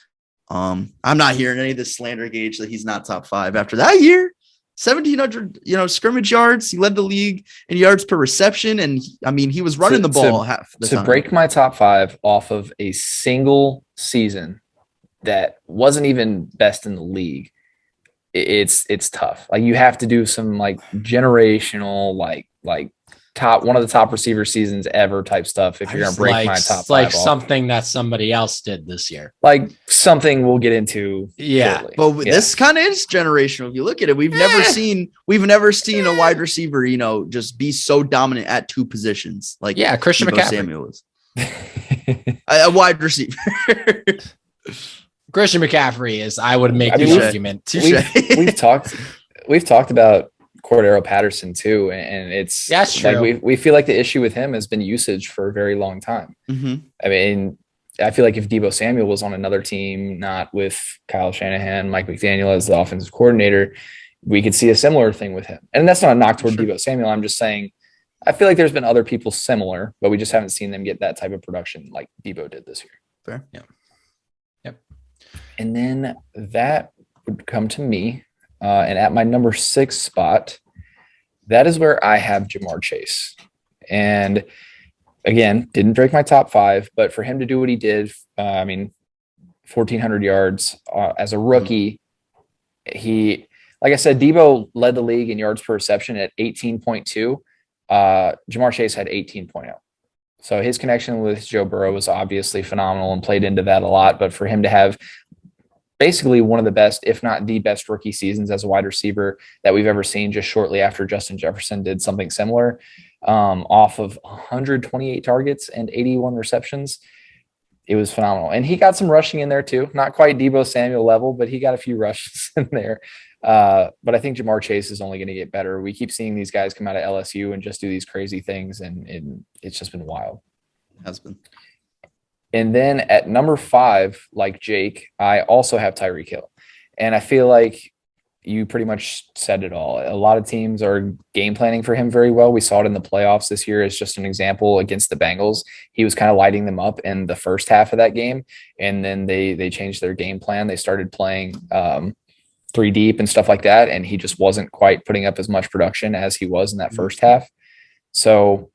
I'm not hearing any of this slander, Gage, that he's not top 5 after that year. 1,700, you know, scrimmage yards. He led the league in yards per reception, and he was running the ball half the time. To break my top 5 off of a single season that wasn't even best in the league, it's tough. Like, you have to do some like generational, like one of the top receiver seasons ever type stuff if you're going to break my top 5 like off. Something that somebody else did this year, like something we'll get into shortly. But this kind of is generational. If you look at it, we've never seen a wide receiver, you know, just be so dominant at 2 positions like Christian Debo McCaffrey Samuel is. A wide receiver. Christian McCaffrey is, I would make the argument. We've talked about Cordero Patterson too, and it's true. Like we feel like the issue with him has been usage for a very long time. I mean, I feel like if Debo Samuel was on another team, not with Kyle Shanahan, Mike McDaniel as the offensive coordinator, we could see a similar thing with him. And that's not a knock toward Debo Samuel. I'm just saying, I feel like there's been other people similar, but we just haven't seen them get that type of production like Debo did this year. Fair. Yeah. Yep. And then that would come to me. And at my number 6 spot, that is where I have Jamar Chase. And again, didn't break my top 5, but for him to do what he did, 1,400 yards as a rookie, like I said, Debo led the league in yards per reception at 18.2. Jamar Chase had 18.0. So his connection with Joe Burrow was obviously phenomenal and played into that a lot. But for him to have basically one of the best, if not the best rookie seasons as a wide receiver that we've ever seen, just shortly after Justin Jefferson did something similar, off of 128 targets and 81 receptions. it was phenomenal. And he got some rushing in there too. Not quite Debo Samuel level, but he got a few rushes in there. But I think Jamar Chase is only going to get better. We keep seeing these guys come out of LSU and just do these crazy things, and it's just been wild. It has been. And then at number 5, like Jake, I also have Tyree Kill. And I feel like you pretty much said it all. A lot of teams are game planning for him very well. We saw it in the playoffs this year as just an example against the Bengals. He was kind of lighting them up in the first half of that game. And then they changed their game plan. They started playing 3 deep and stuff like that. And he just wasn't quite putting up as much production as he was in that first half. So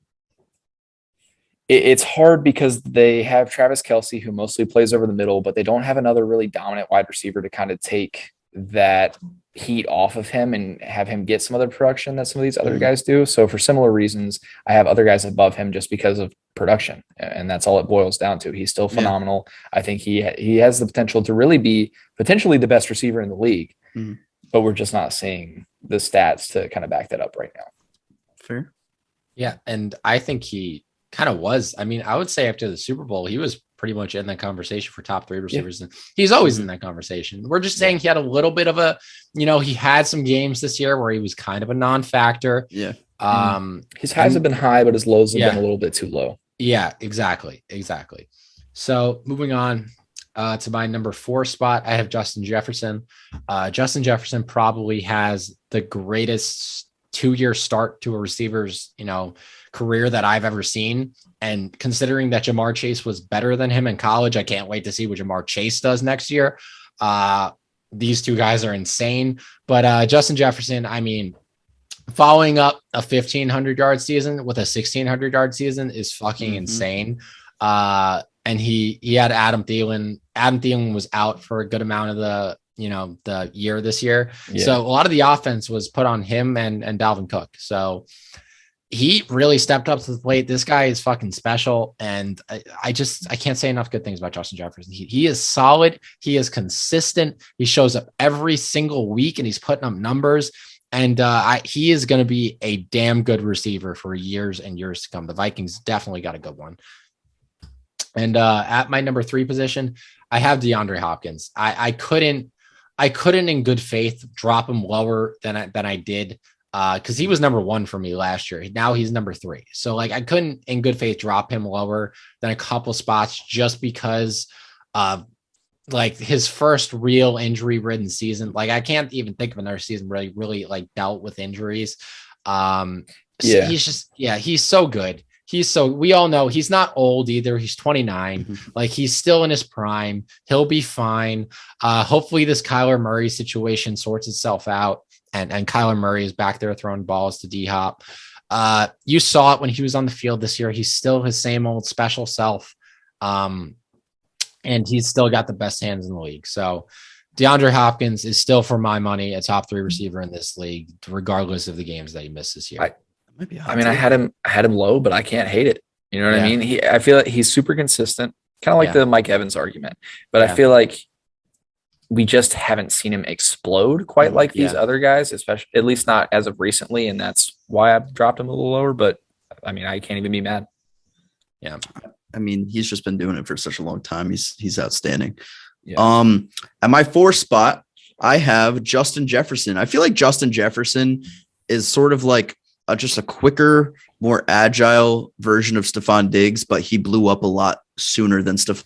it's hard because they have Travis Kelce, who mostly plays over the middle, but they don't have another really dominant wide receiver to kind of take that heat off of him and have him get some other production that some of these other guys do. So for similar reasons, I have other guys above him just because of production, and that's all it boils down to. He's still phenomenal. I think he has the potential to really be potentially the best receiver in the league, but we're just not seeing the stats to kind of back that up right now. Fair. Yeah, and I think he kind of was. I mean, I would say after the Super Bowl, he was pretty much in that conversation for top 3 receivers. And he's always in that conversation. We're just saying he had a little bit of a, he had some games this year where he was kind of a non-factor. Yeah. His highs have been high, but his lows have been a little bit too low. Yeah, exactly. So moving on to my number 4 spot, I have Justin Jefferson. Justin Jefferson probably has the greatest 2-year start to a receiver's, career that I've ever seen. And considering that Jamar Chase was better than him in college, I can't wait to see what Jamar Chase does next year. These 2 guys are insane. But Justin Jefferson, I mean, following up a 1,500-yard season with a 1,600-yard season is fucking insane. And he had Adam Thielen. Adam Thielen was out for a good amount of the year this yeyear. Yeah. So a lot of the offense was put on him and Dalvin Cook. So he really stepped up to the plate. This guy is fucking special. And I can't say enough good things about Justin Jefferson. He is solid. He is consistent. He shows up every single week and he's putting up numbers. And he is going to be a damn good receiver for years and years to come. The Vikings definitely got a good one. And at my number 3 position, I have DeAndre Hopkins. I couldn't in good faith drop him lower than I did. Because he was number 1 for me last year. Now he's number 3. So I couldn't in good faith drop him lower than a couple spots just because his first real injury ridden season. I can't even think of another season where he really dealt with injuries. He's so good. We all know he's not old either. He's 29. He's still in his prime. He'll be fine. Hopefully this Kyler Murray situation sorts itself out. And Kyler Murray is back there throwing balls to D-Hop. You saw it when he was on the field this year. He's still his same old special self. And he's still got the best hands in the league. So DeAndre Hopkins is still, for my money, a top 3 receiver in this league, regardless of the games that he missed this year. I had him low, but I can't hate it. You know what I mean? I feel like he's super consistent, kind of like the Mike Evans argument. But I feel like we just haven't seen him explode quite like these other guys, especially at least not as of recently. And that's why I've dropped him a little lower, but I mean, I can't even be mad. Yeah. I mean, he's just been doing it for such a long time. He's outstanding. Yeah. At my 4 spot, I have Justin Jefferson. I feel like Justin Jefferson is sort of just a quicker, more agile version of Stefan Diggs, but he blew up a lot sooner than Stefan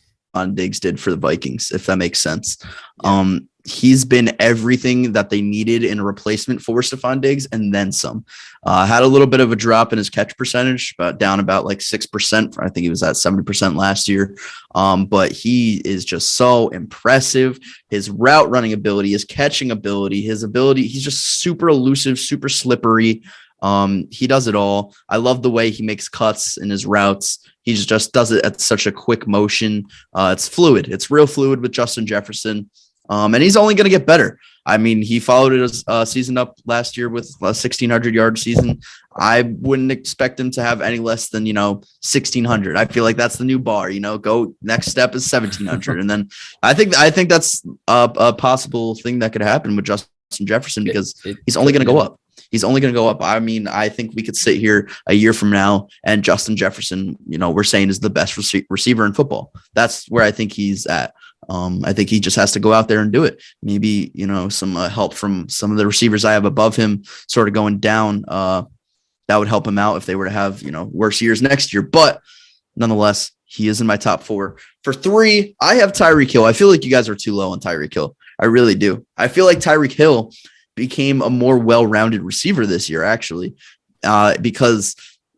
Diggs did for the Vikings, if that makes sense. Yeah. He's been everything that they needed in a replacement for Stefan Diggs and then some. Had a little bit of a drop in his catch percentage, but down about 6%. I think he was at 70% last year. But he is just so impressive. His route running ability, his catching ability, he's just super elusive, super slippery. He does it all. I love the way he makes cuts in his routes. He just does it at such a quick motion. It's fluid. It's real fluid with Justin Jefferson. And he's only going to get better. I mean, he followed his season up last year with a 1,600-yard season. I wouldn't expect him to have any less than, 1,600. I feel like that's the new bar, go next step is 1,700. And then I think that's a possible thing that could happen with Justin Jefferson because he's only going to go up. he's only going to go up. I mean, I think we could sit here a year from now and Justin Jefferson, we're saying is the best receiver in football. That's where I think he's at. I think he just has to go out there and do it. Maybe, some help from some of the receivers I have above him sort of going down. That would help him out if they were to have, worse years next year. But nonetheless, he is in my top 4. For 3, I have Tyree Kill. I feel like you guys are too low on Tyree Kill. I really do. I feel like Tyree Kill became a more well-rounded receiver this year, actually, because,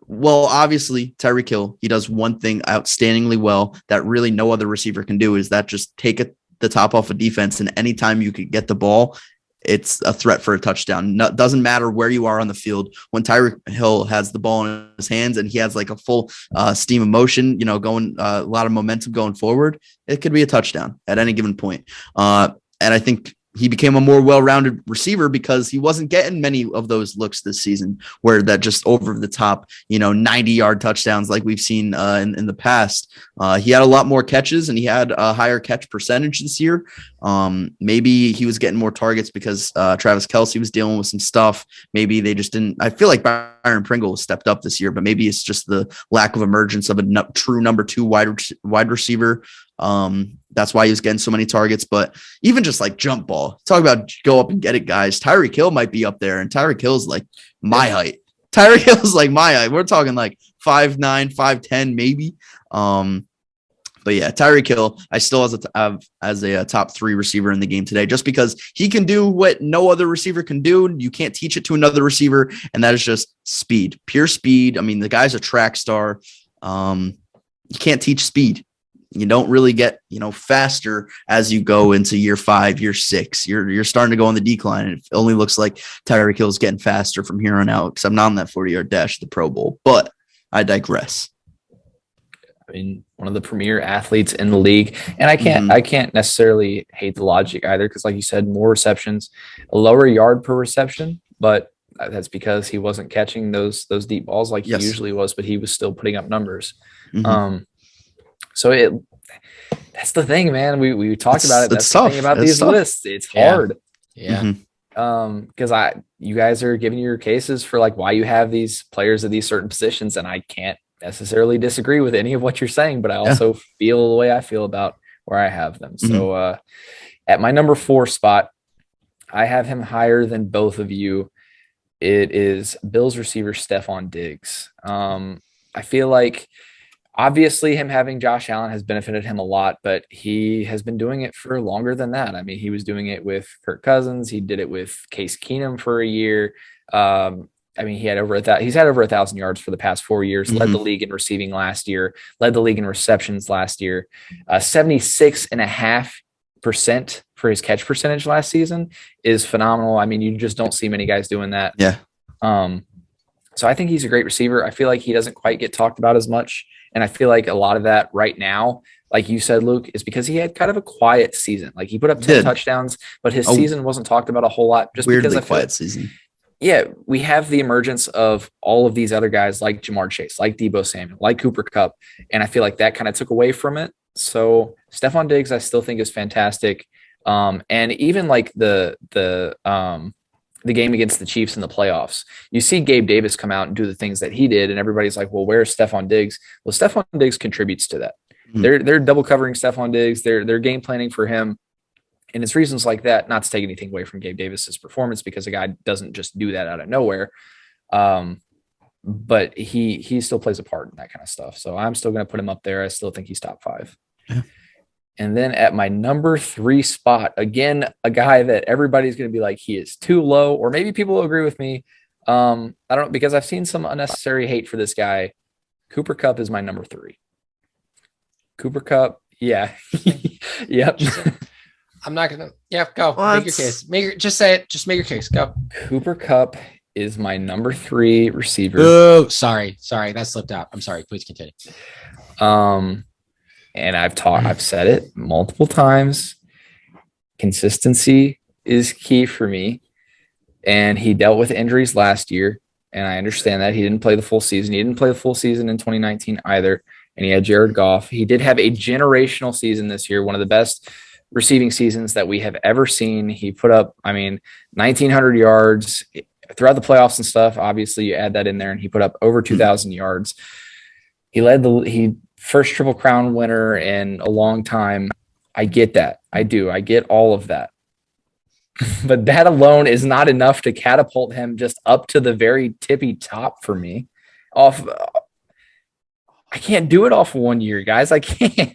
well, obviously Tyree Kill, he does one thing outstandingly well that really no other receiver can do, is that just take the top off a defense, and anytime you could get the ball, it's a threat for a touchdown. Doesn't matter where you are on the field. When Tyree Kill has the ball in his hands and he has like a full steam of motion, going a lot of momentum going forward, it could be a touchdown at any given point. And I think he became a more well-rounded receiver because he wasn't getting many of those looks this season where that just over the top, 90-yard touchdowns like we've seen in the past. He had a lot more catches and he had a higher catch percentage this year. Maybe he was getting more targets because Travis Kelce was dealing with some stuff. Maybe they just didn't. I feel like Byron Pringle stepped up this year, but maybe it's just the lack of emergence of a true number 2 wide receiver. That's why he was getting so many targets. But even just like jump ball, talk about go up and get it, guys. Tyree Kill might be up there, and Tyree Kill's like my height. Tyree Kill's like my height. We're talking like 5'9", 5'10", maybe. But yeah, Tyree Kill, I still have as a top 3 receiver in the game today, just because he can do what no other receiver can do. You can't teach it to another receiver, and that is just speed, pure speed. I mean, the guy's a track star. You can't teach speed. You don't really get, faster as you go into year 5, year 6. You're starting to go on the decline, and it only looks like Tyree Kill is getting faster from here on out because I'm not on that 40-yard dash at the Pro Bowl. But I digress. I mean, one of the premier athletes in the league, and I can't necessarily hate the logic either because, like you said, more receptions, a lower yard per reception, but that's because he wasn't catching those deep balls like he usually was, but he was still putting up numbers. Mm-hmm. So that's the thing, man. We talked about it. That's the thing about these lists. It's hard. Yeah. Because you guys are giving your cases for like why you have these players at these certain positions, and I can't necessarily disagree with any of what you're saying, but I also feel the way I feel about where I have them. So at my number 4 spot, I have him higher than both of you. It is Bills receiver Stefan Diggs. I feel like obviously him having Josh Allen has benefited him a lot, but he has been doing it for longer than that. I mean, he was doing it with Kirk Cousins. He did it with Case Keenum for a year. I mean, he's had over 1,000 yards for the past 4 years, led the league in receiving last year, led the league in receptions last year, 76.5% for his catch percentage last season is phenomenal. I mean, you just don't see many guys doing that. Yeah. So I think he's a great receiver. I feel like he doesn't quite get talked about as much. And I feel like a lot of that right now, like you said, Luke, is because he had kind of a quiet season. Like he put up 10 touchdowns, but his season wasn't talked about a whole lot. Just weirdly because I feel quiet season. Yeah, we have the emergence of all of these other guys like Jamar Chase, like Debo Samuel, like Cooper Kupp, and I feel like that kind of took away from it. So Stefan Diggs, I still think is fantastic. And even like the game against the Chiefs in the playoffs, you see Gabe Davis come out and do the things that he did, and everybody's like, well, where's Stefan Diggs? Well, Stefan Diggs contributes to that. They're double covering Stefan Diggs. They're game planning for him. And it's reasons like that, not to take anything away from Gabe Davis's performance, because a guy doesn't just do that out of nowhere. But he still plays a part in that kind of stuff. So I'm still going to put him up there. I still think he's top 5. Yeah. And then at my number 3 spot, again, a guy that everybody's going to be like, he is too low, or maybe people will agree with me. I don't know, because I've seen some unnecessary hate for this guy. Cooper Kupp is my number 3. Cooper Kupp. Yeah. Yep. I'm not going to. Yeah, go. What? Make your case. Just say it. Just make your case. Go. Cooper Kupp is my number 3 receiver. Oh, sorry. That slipped out. I'm sorry. Please continue. And I've said it multiple times. Consistency is key for me. And he dealt with injuries last year. And I understand that he didn't play the full season. He didn't play the full season in 2019 either. And he had Jared Goff. He did have a generational season this year, one of the best receiving seasons that we have ever seen. He put up, 1,900 yards, throughout the playoffs and stuff, obviously you add that in there, and he put up over 2,000 yards. He first Triple Crown winner in a long time. I get that. I do. I get all of that. But that alone is not enough to catapult him just up to the very tippy top for me. I can't do it off 1 year, guys. I can't.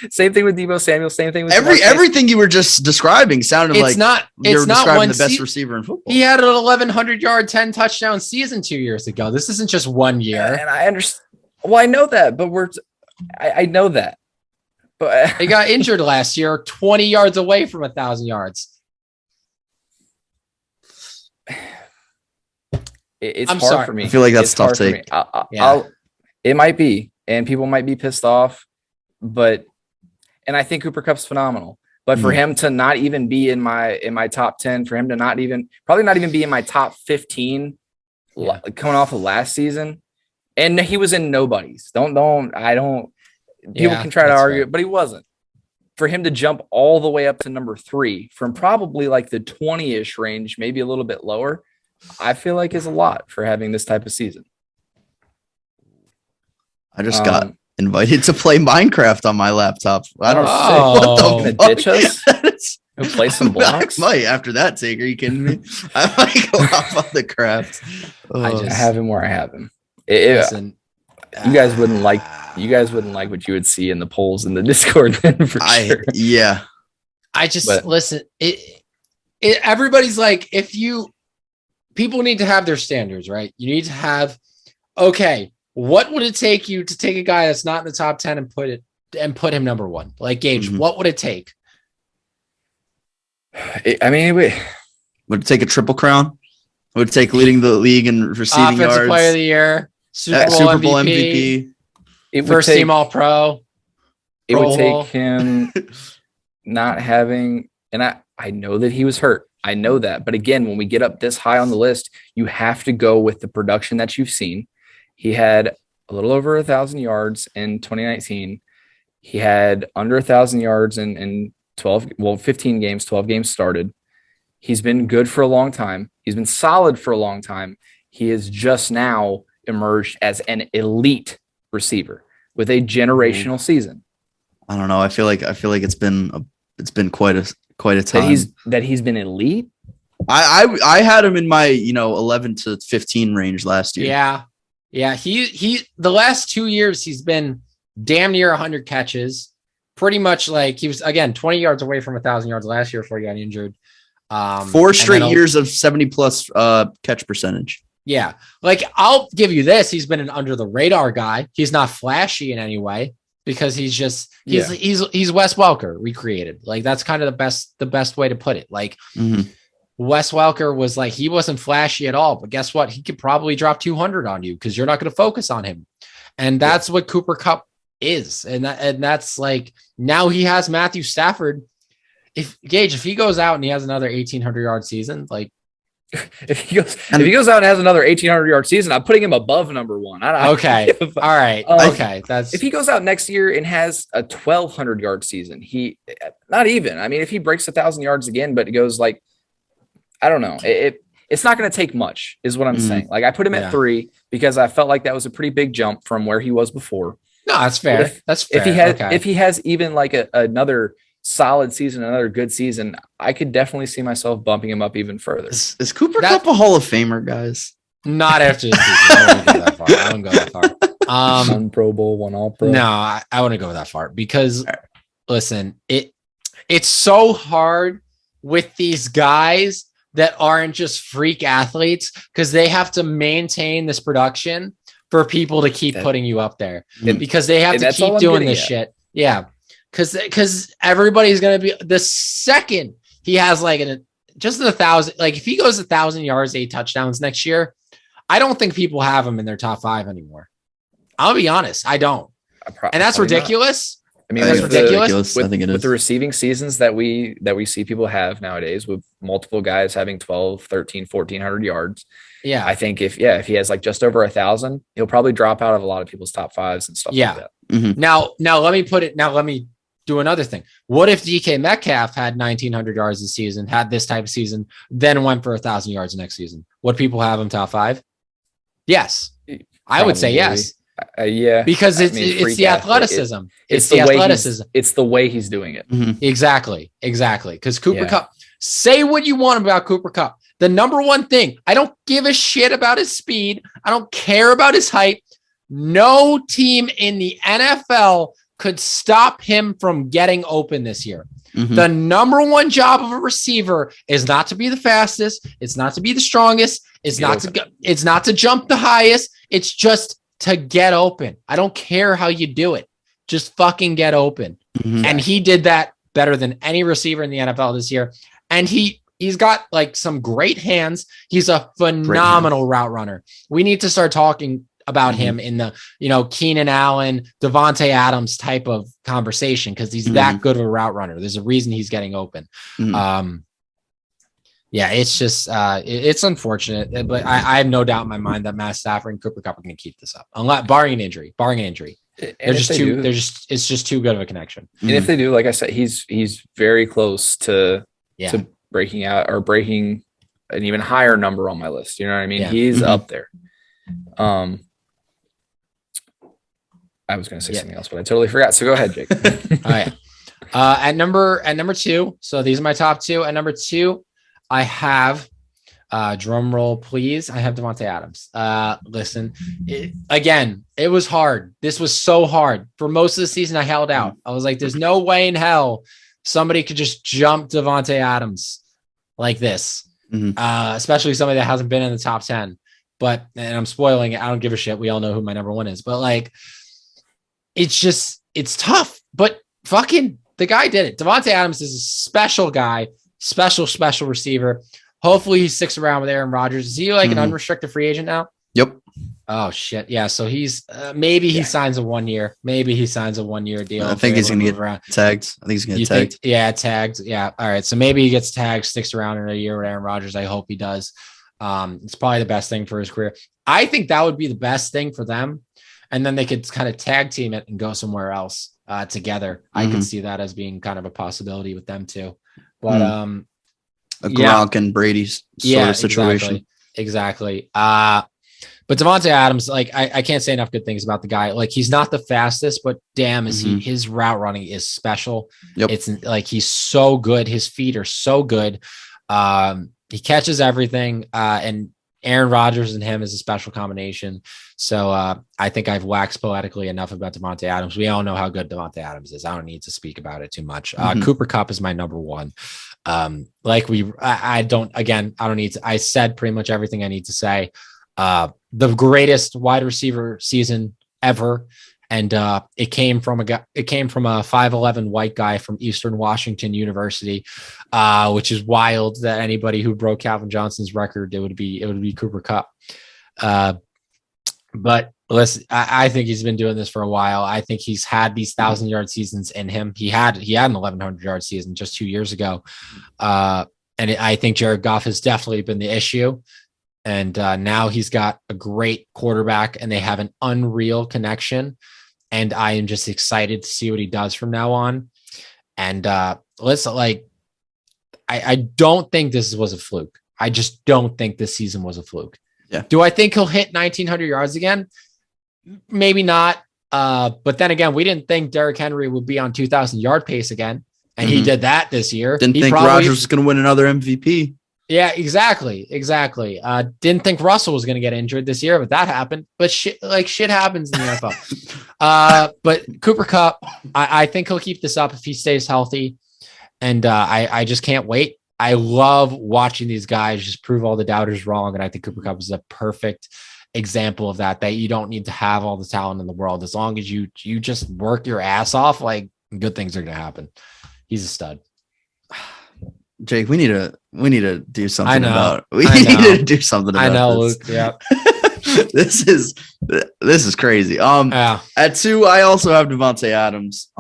Same thing with Debo Samuel. Same thing with everything you were just describing sounded like you're describing the best receiver in football. He had an 1,100-yard, 10 touchdown season 2 years ago. This isn't just 1 year. And I understand. Well, I know that, but I know that. But he got injured last year, 20 yards away from 1,000 yards. It's hard for me. I feel like that's tough to take. It might be, and people might be pissed off, and I think Cooper Kupp's phenomenal. But for him to not even be in my top 10, for him to probably not even be in my top 15, coming off of last season, and he was in nobody's. People can try to argue it, but he wasn't. For him to jump all the way up to number 3 from probably like the 20-ish range, maybe a little bit lower, I feel like is a lot for having this type of season. I just got invited to play Minecraft on my laptop. I don't know what the fuck. Ditch us? Play some blocks? I might after that take. Are you kidding me? I might go off on the craft. I have him where I have him. Listen, you guys wouldn't like what you would see in the polls in the Discord then for sure. Yeah. Listen, everybody's like, people need to have their standards, right? You need to have, what would it take you to take a guy that's not in the top 10 and put him number 1? Like Gage, what would it take? Would it take a triple crown? Would it take leading the league in receiving Offensive yards? Player of the Year, Super Bowl MVP. First team All Pro. It would take him not having, and I know that he was hurt. I know that. But again, when we get up this high on the list, you have to go with the production that you've seen. He had a little over 1,000 yards in 2019. He had under 1,000 yards in 15 games, 12 games started. He's been good for a long time. He's been solid for a long time. He has just now emerged as an elite receiver with a generational season. I don't know. I feel like it's been quite a time that he's been elite. I had him in my 11 to 15 range last year. Yeah. He the last 2 years he's been damn near 100 catches. Pretty much like he was again 20 yards away from 1,000 yards last year before he got injured. 4 straight years of 70 plus catch percentage. Yeah. Like I'll give you this. He's been an under the radar guy. He's not flashy in any way because he's Wes Welker recreated. Like that's kind of the best way to put it. Like Wes Welker was like, he wasn't flashy at all, but guess what? He could probably drop 200 on you because you're not going to focus on him. And that's what Cooper Kupp is. And that's like, now he has Matthew Stafford. If he goes out and he has another 1,800 yard season, like if he goes out and has another 1,800 yard season, I'm putting him above number 1. Okay. All right. Okay. If he goes out next year and has a 1,200 yard season, if he breaks 1,000 yards again, but it goes like, I don't know. It's not going to take much is what I'm saying. Like I put him at 3 because I felt like that was a pretty big jump from where he was before. No, that's fair. That's fair. If he has even like another solid season, another good season, I could definitely see myself bumping him up even further. Is Cooper Kupp a Hall of Famer, guys? Not after this season. I wouldn't go that far. One Pro Bowl, one All Pro. No, I wouldn't go that far because listen, it's so hard with these guys that aren't just freak athletes because they have to maintain this production for people to keep putting you up there because they have to keep doing this shit. Yeah. Because everybody's going to be the second he has like just 1,000, like if he goes 1,000 yards, 8 touchdowns next year, I don't think people have him in their top 5 anymore. I'll be honest. I don't. And that's ridiculous. I mean, that's ridiculous. I think it is. With the receiving seasons that we see people have nowadays with multiple guys having 12, 13, 1,400 yards. Yeah. I think if he has like just over 1,000, he'll probably drop out of a lot of people's top 5s and stuff like that. Now let me do another thing. What if DK Metcalf had 1,900 yards this season, had this type of season, then went for 1,000 yards next season? Would people have him top 5? Yes. Probably. I would say yes. Yeah. Because it's the athleticism. It's the athleticism. It's the way he's doing it. Mm-hmm. Exactly. Because Cooper Kupp, say what you want about Cooper Kupp. The number one thing, I don't give a shit about his speed. I don't care about his height. No team in the NFL could stop him from getting open this year. Mm-hmm. The number one job of a receiver is not to be the fastest. It's not to be the strongest. It's not to jump the highest. It's just to get open. I don't care how you do it. Just fucking get open. Mm-hmm. And he did that better than any receiver in the NFL this year. And he's got like some great hands. He's a phenomenal route runner. We need to start talking about him in the, Keenan Allen, Devonte Adams type of conversation, because he's that good of a route runner. There's a reason he's getting open. It's just it's unfortunate, but I have no doubt in my mind that Matt Stafford and Cooper Kupp are going to keep this up, unless barring an injury. It's just too good of a connection. And if they do, like I said, he's very close to breaking out or breaking an even higher number on my list. You know what I mean? Yeah. He's up there. I was going to say something else, but I totally forgot. So go ahead, Jake. At number 2. So these are my top 2. At number 2, I have drum roll, please. I have Devonte Adams. Listen, it was hard. This was so hard. For most of the season, I held out. I was like, there's no way in hell somebody could just jump Devonte Adams like this, especially somebody that hasn't been in the top 10. And I'm spoiling it. I don't give a shit. We all know who my number 1 is, but like, it's tough, but fucking the guy did it. Devonte Adams is a special guy, special receiver. Hopefully he sticks around with Aaron Rodgers. Is he like an unrestricted free agent now? Yep. Oh shit. Yeah. So he's he signs a 1 year. Maybe he signs a 1 year deal. I think he's going to get tagged. I think he's going to get tagged. Tagged. Yeah. All right. So maybe he gets tagged, sticks around in a year with Aaron Rodgers. I hope he does. It's probably the best thing for his career. I think that would be the best thing for them. And then they could kind of tag team it and go somewhere else together. I could see that as being kind of a possibility with them too. But a Gronk and Brady sort of situation. Exactly. But Devonte Adams, like I can't say enough good things about the guy. Like he's not the fastest, but damn, his route running is special. Yep. It's like he's so good. His feet are so good. He catches everything. And Aaron Rodgers and him is a special combination. So I think I've waxed poetically enough about Devonte Adams. We all know how good Devonte Adams is. I don't need to speak about it too much. Cooper Kupp is my number 1. I don't need to. I said pretty much everything I need to say. The greatest wide receiver season ever. And it came from a 5'11" white guy from Eastern Washington University, which is wild that anybody who broke Calvin Johnson's record, it would be Cooper Kupp. But listen, I think he's been doing this for a while. I think he's had these 1,000-yard seasons in him. He had an 1,100-yard season just 2 years ago. And I think Jared Goff has definitely been the issue. And now he's got a great quarterback and they have an unreal connection. And I am just excited to see what he does from now on. And listen, like, I don't think this was a fluke. I just don't think this season was a fluke. Yeah. Do I think he'll hit 1,900 yards again? Maybe not. But then again, we didn't think Derrick Henry would be on 2,000-yard pace again. And he did that this year. Didn't think Rodgers was going to win another MVP. Yeah, exactly. Didn't think Russell was going to get injured this year, but that happened. But shit happens in the NFL. But Cooper Kupp, I think he'll keep this up if he stays healthy. And I just can't wait. I love watching these guys just prove all the doubters wrong. And I think Cooper Kupp is a perfect example of that you don't need to have all the talent in the world. As long as you just work your ass off, like, good things are going to happen. He's a stud. Jake, we need to do something about it. We need to do something about it. I know, this. Luke. Yeah. This is crazy. At 2, I also have Devonte Adams.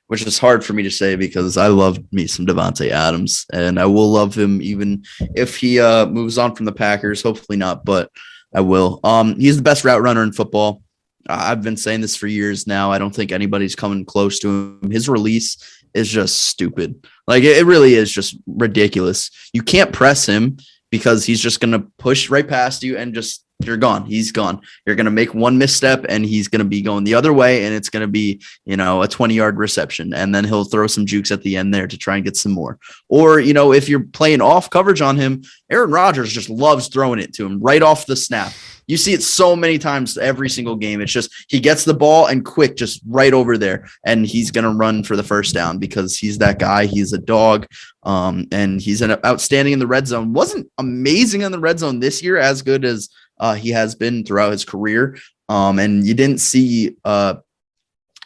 Which is hard for me to say because I love me some Devonte Adams, and I will love him even if he moves on from the Packers. Hopefully not, but I will. He's the best route runner in football. I've been saying this for years now. I don't think anybody's coming close to him. His release is just stupid. Like it really is just ridiculous. You can't press him because he's just going to push right past you and just you're gone. He's gone. You're going to make one misstep and he's going to be going the other way. And it's going to be, a 20-yard reception. And then he'll throw some jukes at the end there to try and get some more. Or, if you're playing off coverage on him, Aaron Rodgers just loves throwing it to him right off the snap. You see it so many times every single game. It's just he gets the ball and quick, just right over there. And he's going to run for the first down because he's that guy. He's a dog. And he's outstanding in the red zone. Wasn't amazing in the red zone this year, as good as he has been throughout his career. And you didn't see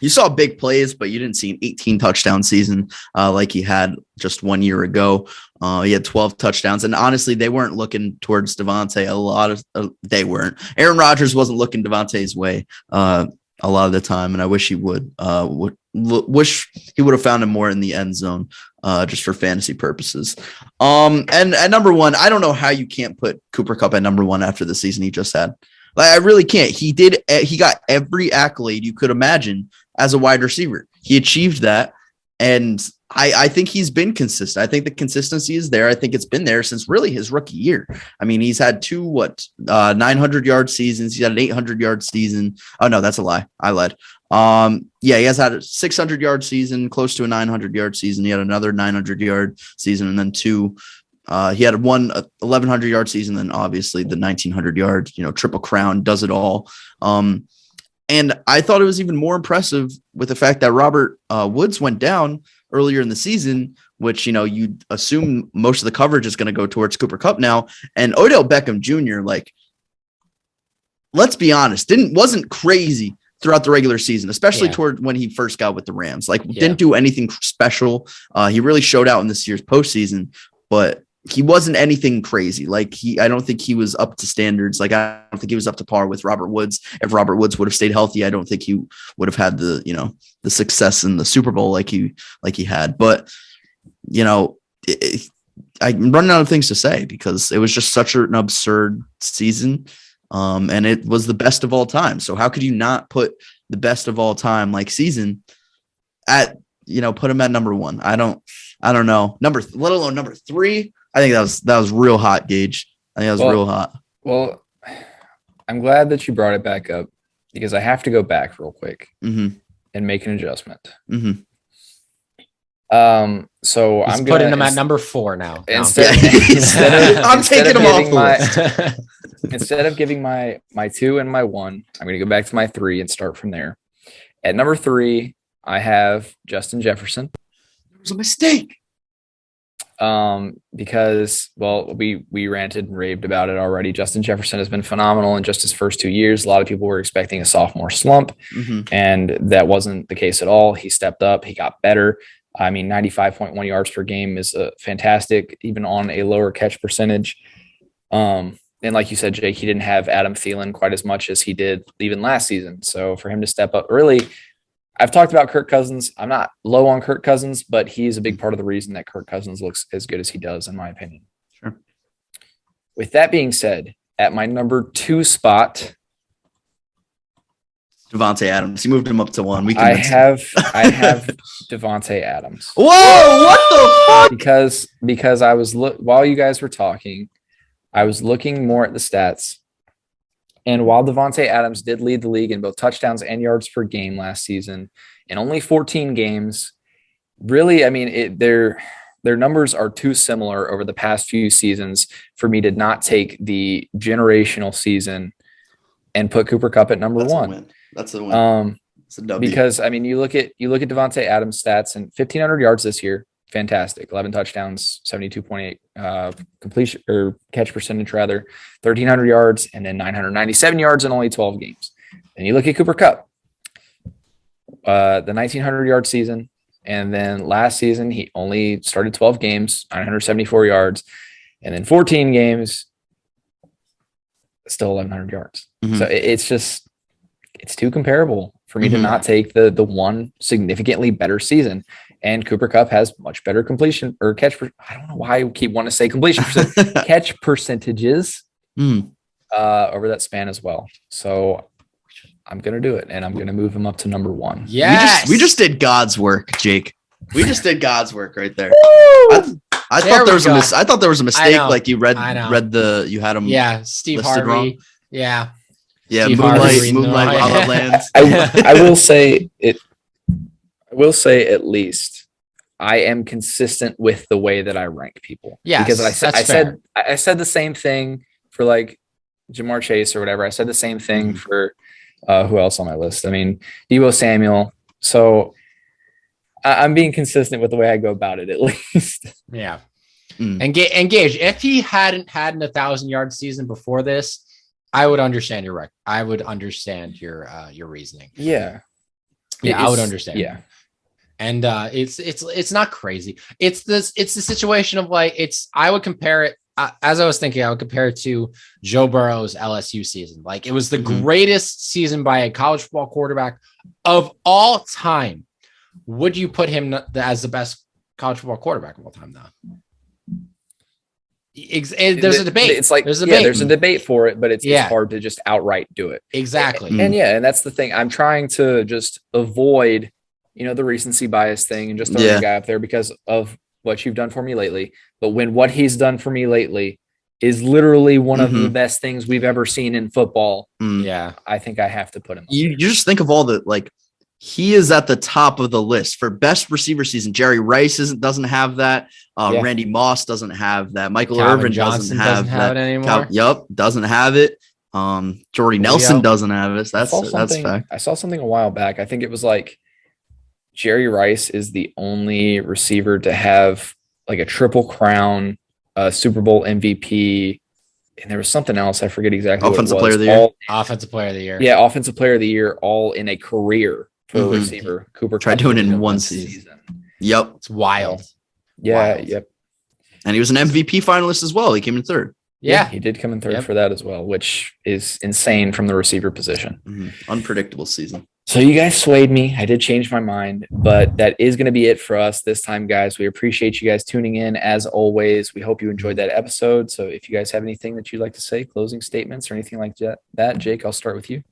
you saw big plays, but you didn't see an 18 touchdown season like he had just 1 year ago. He had 12 touchdowns, and honestly, they weren't looking towards Devonte. They weren't. Aaron Rodgers wasn't looking Devontae's way a lot of the time, and I wish he would. Wish he would have found him more in the end zone, just for fantasy purposes. And at number one, I don't know how you can't put Cooper Kupp at number one after the season he just had. Like, I really can't. He got every accolade you could imagine as a wide receiver. He achieved that. And I think he's been consistent. I think the consistency is there. I think it's been there since really his rookie year. I mean, he's had 900-yard seasons. He's had an 800-yard season. Oh, no, that's a lie. I lied. He has had a 600-yard season, close to a 900-yard season. He had another 900-yard season, and then he had one 1,100-yard season, then obviously the 1,900-yard, triple crown, does it all. And I thought it was even more impressive with the fact that Robert Woods went down earlier in the season, which, you'd assume most of the coverage is going to go towards Cooper Kupp now. And Odell Beckham Jr., let's be honest, wasn't crazy throughout the regular season, especially toward when he first got with the Rams. Didn't do anything special. He really showed out in this year's postseason, but he wasn't anything crazy. I don't think he was up to standards. I don't think he was up to par with Robert Woods. If Robert Woods would have stayed healthy, I don't think he would have had the success in the Super Bowl like he had. But, I'm running out of things to say because it was just such an absurd season. And it was the best of all time. So how could you not put the best of all time season at, put him at number one? I don't know. Let alone number three. I think that was real hot, Gage. I think that was real hot. Well, I'm glad that you brought it back up because I have to go back real quick and make an adjustment. So I'm putting him at number 4 now. I'm taking him off. Instead of giving my 2 and my 1, I'm going to go back to my 3 and start from there. At number 3, I have Justin Jefferson. It was a mistake. Because we ranted and raved about it already. Justin Jefferson has been phenomenal in just his first 2 years. A lot of people were expecting a sophomore slump, and that wasn't the case at all. He stepped up. He got better. I mean, 95.1 yards per game is fantastic, even on a lower catch percentage. And like you said, Jake, he didn't have Adam Thielen quite as much as he did even last season. So for him to step up early, I've talked about Kirk Cousins. I'm not low on Kirk Cousins, but he's a big part of the reason that Kirk Cousins looks as good as he does, in my opinion. Sure. With that being said, at my number 2 spot, Devonte Adams. You moved him up to 1. I have Devonte Adams. Whoa! What the fuck? Because I was while you guys were talking, I was looking more at the stats. And while Devonte Adams did lead the league in both touchdowns and yards per game last season, in only 14 games, really, I mean, their numbers are too similar over the past few seasons for me to not take the generational season and put Cooper Kupp at number 1. That's a win. It's a W. Because I mean, you look at Devonte Adams' stats and 1,500 yards this year. Fantastic. 11 touchdowns, 72.8 completion or catch percentage rather, 1,300 yards, and then 997 yards in only 12 games. And you look at Cooper Kupp, the 1,900-yard season, and then last season he only started 12 games, 974 yards, and then 14 games, still 1,100 yards. So it's too comparable for me to not take the one significantly better season. And Cooper Kupp has much better completion or catch. I don't know why I keep wanting to say completion catch percentages over that span as well. So I'm going to do it, and I'm going to move him up to number 1. Yes. We just did God's work, Jake. We just did God's work right there. I thought there was a mistake. Like you read you had him. Yeah. Steve Harvey. Wrong. Yeah. Yeah. Moonlight, La La Land. I will say it. I will say at least I am consistent with the way that I rank people. Yeah. Because I said the same thing for like Jamar Chase or whatever. I said the same thing for who else on my list? I mean, Debo Samuel. So I'm being consistent with the way I go about it, at least. Yeah. And Gage, if he hadn't had an 1,000-yard season before this, I would understand your record. I would understand your reasoning. Yeah. Yeah, I would understand. Yeah. And it's not crazy. It's the situation of like, I would compare it. As I was thinking, I would compare it to Joe Burrow's LSU season. Like, it was the greatest season by a college football quarterback of all time. Would you put him as the best college football quarterback of all time, though? There's a debate. It's like, there's a debate for it, but it's hard to just outright do it. Exactly. And that's the thing. I'm trying to just avoid, the recency bias thing and just throwing a guy up there because of what you've done for me lately. But when what he's done for me lately is literally one of the best things we've ever seen in football, I think I have to put him up. You just think of all the, like, he is at the top of the list for best receiver season. Jerry Rice doesn't have that. Randy Moss doesn't have that. Michael Irvin doesn't have that it anymore. Doesn't have it. Jordy Nelson doesn't have it. That's fact. I saw something a while back. I think it was like Jerry Rice is the only receiver to have like a triple crown, Super Bowl MVP, and there was something else. I forget exactly. Offensive player of the year. Offensive player of the year. Yeah, offensive player of the year, all in a career for a receiver. Cooper tried doing it in one season. Yep, it's wild. Yeah, wild. Yep. And he was an MVP finalist as well. He came in third. Yeah, he did come in third for that as well, which is insane from the receiver position. Unpredictable season. So you guys swayed me. I did change my mind, but that is going to be it for us this time, guys. We appreciate you guys tuning in as always. We hope you enjoyed that episode. So if you guys have anything that you'd like to say, closing statements or anything like that, Jake, I'll start with you.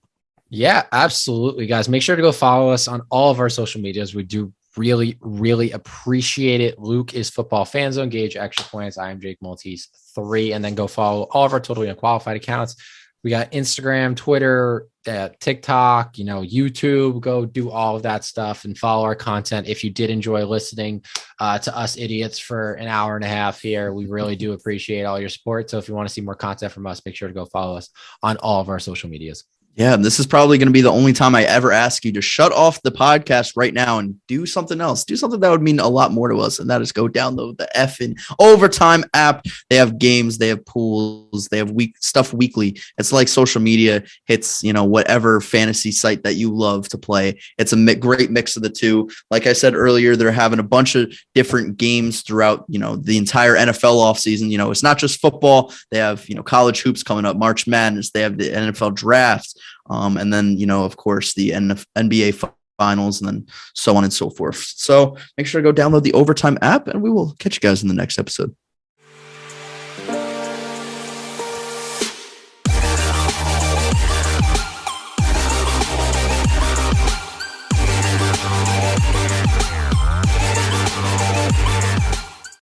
Yeah, absolutely, guys. Make sure to go follow us on all of our social medias. We do really, really appreciate it. Luke is Football Fan Zone, Gage Extra Points. I am Jake Maltese 3, and then go follow all of our Totally Unqualified accounts. We got Instagram, Twitter, TikTok, YouTube. Go do all of that stuff and follow our content. If you did enjoy listening to us idiots for an hour and a half here, we really do appreciate all your support. So if you want to see more content from us, make sure to go follow us on all of our social medias. Yeah, this is probably going to be the only time I ever ask you to shut off the podcast right now and do something else. Do something that would mean a lot more to us, and that is go download the effing Overtime app. They have games, they have pools, they have stuff weekly. It's like social media. It's, whatever fantasy site that you love to play. It's a great mix of the two. Like I said earlier, they're having a bunch of different games throughout, the entire NFL offseason. It's not just football. They have, college hoops coming up, March Madness. They have the NFL draft. And then, of course, the NBA finals, and then so on and so forth. So make sure to go download the Overtime app, and we will catch you guys in the next episode.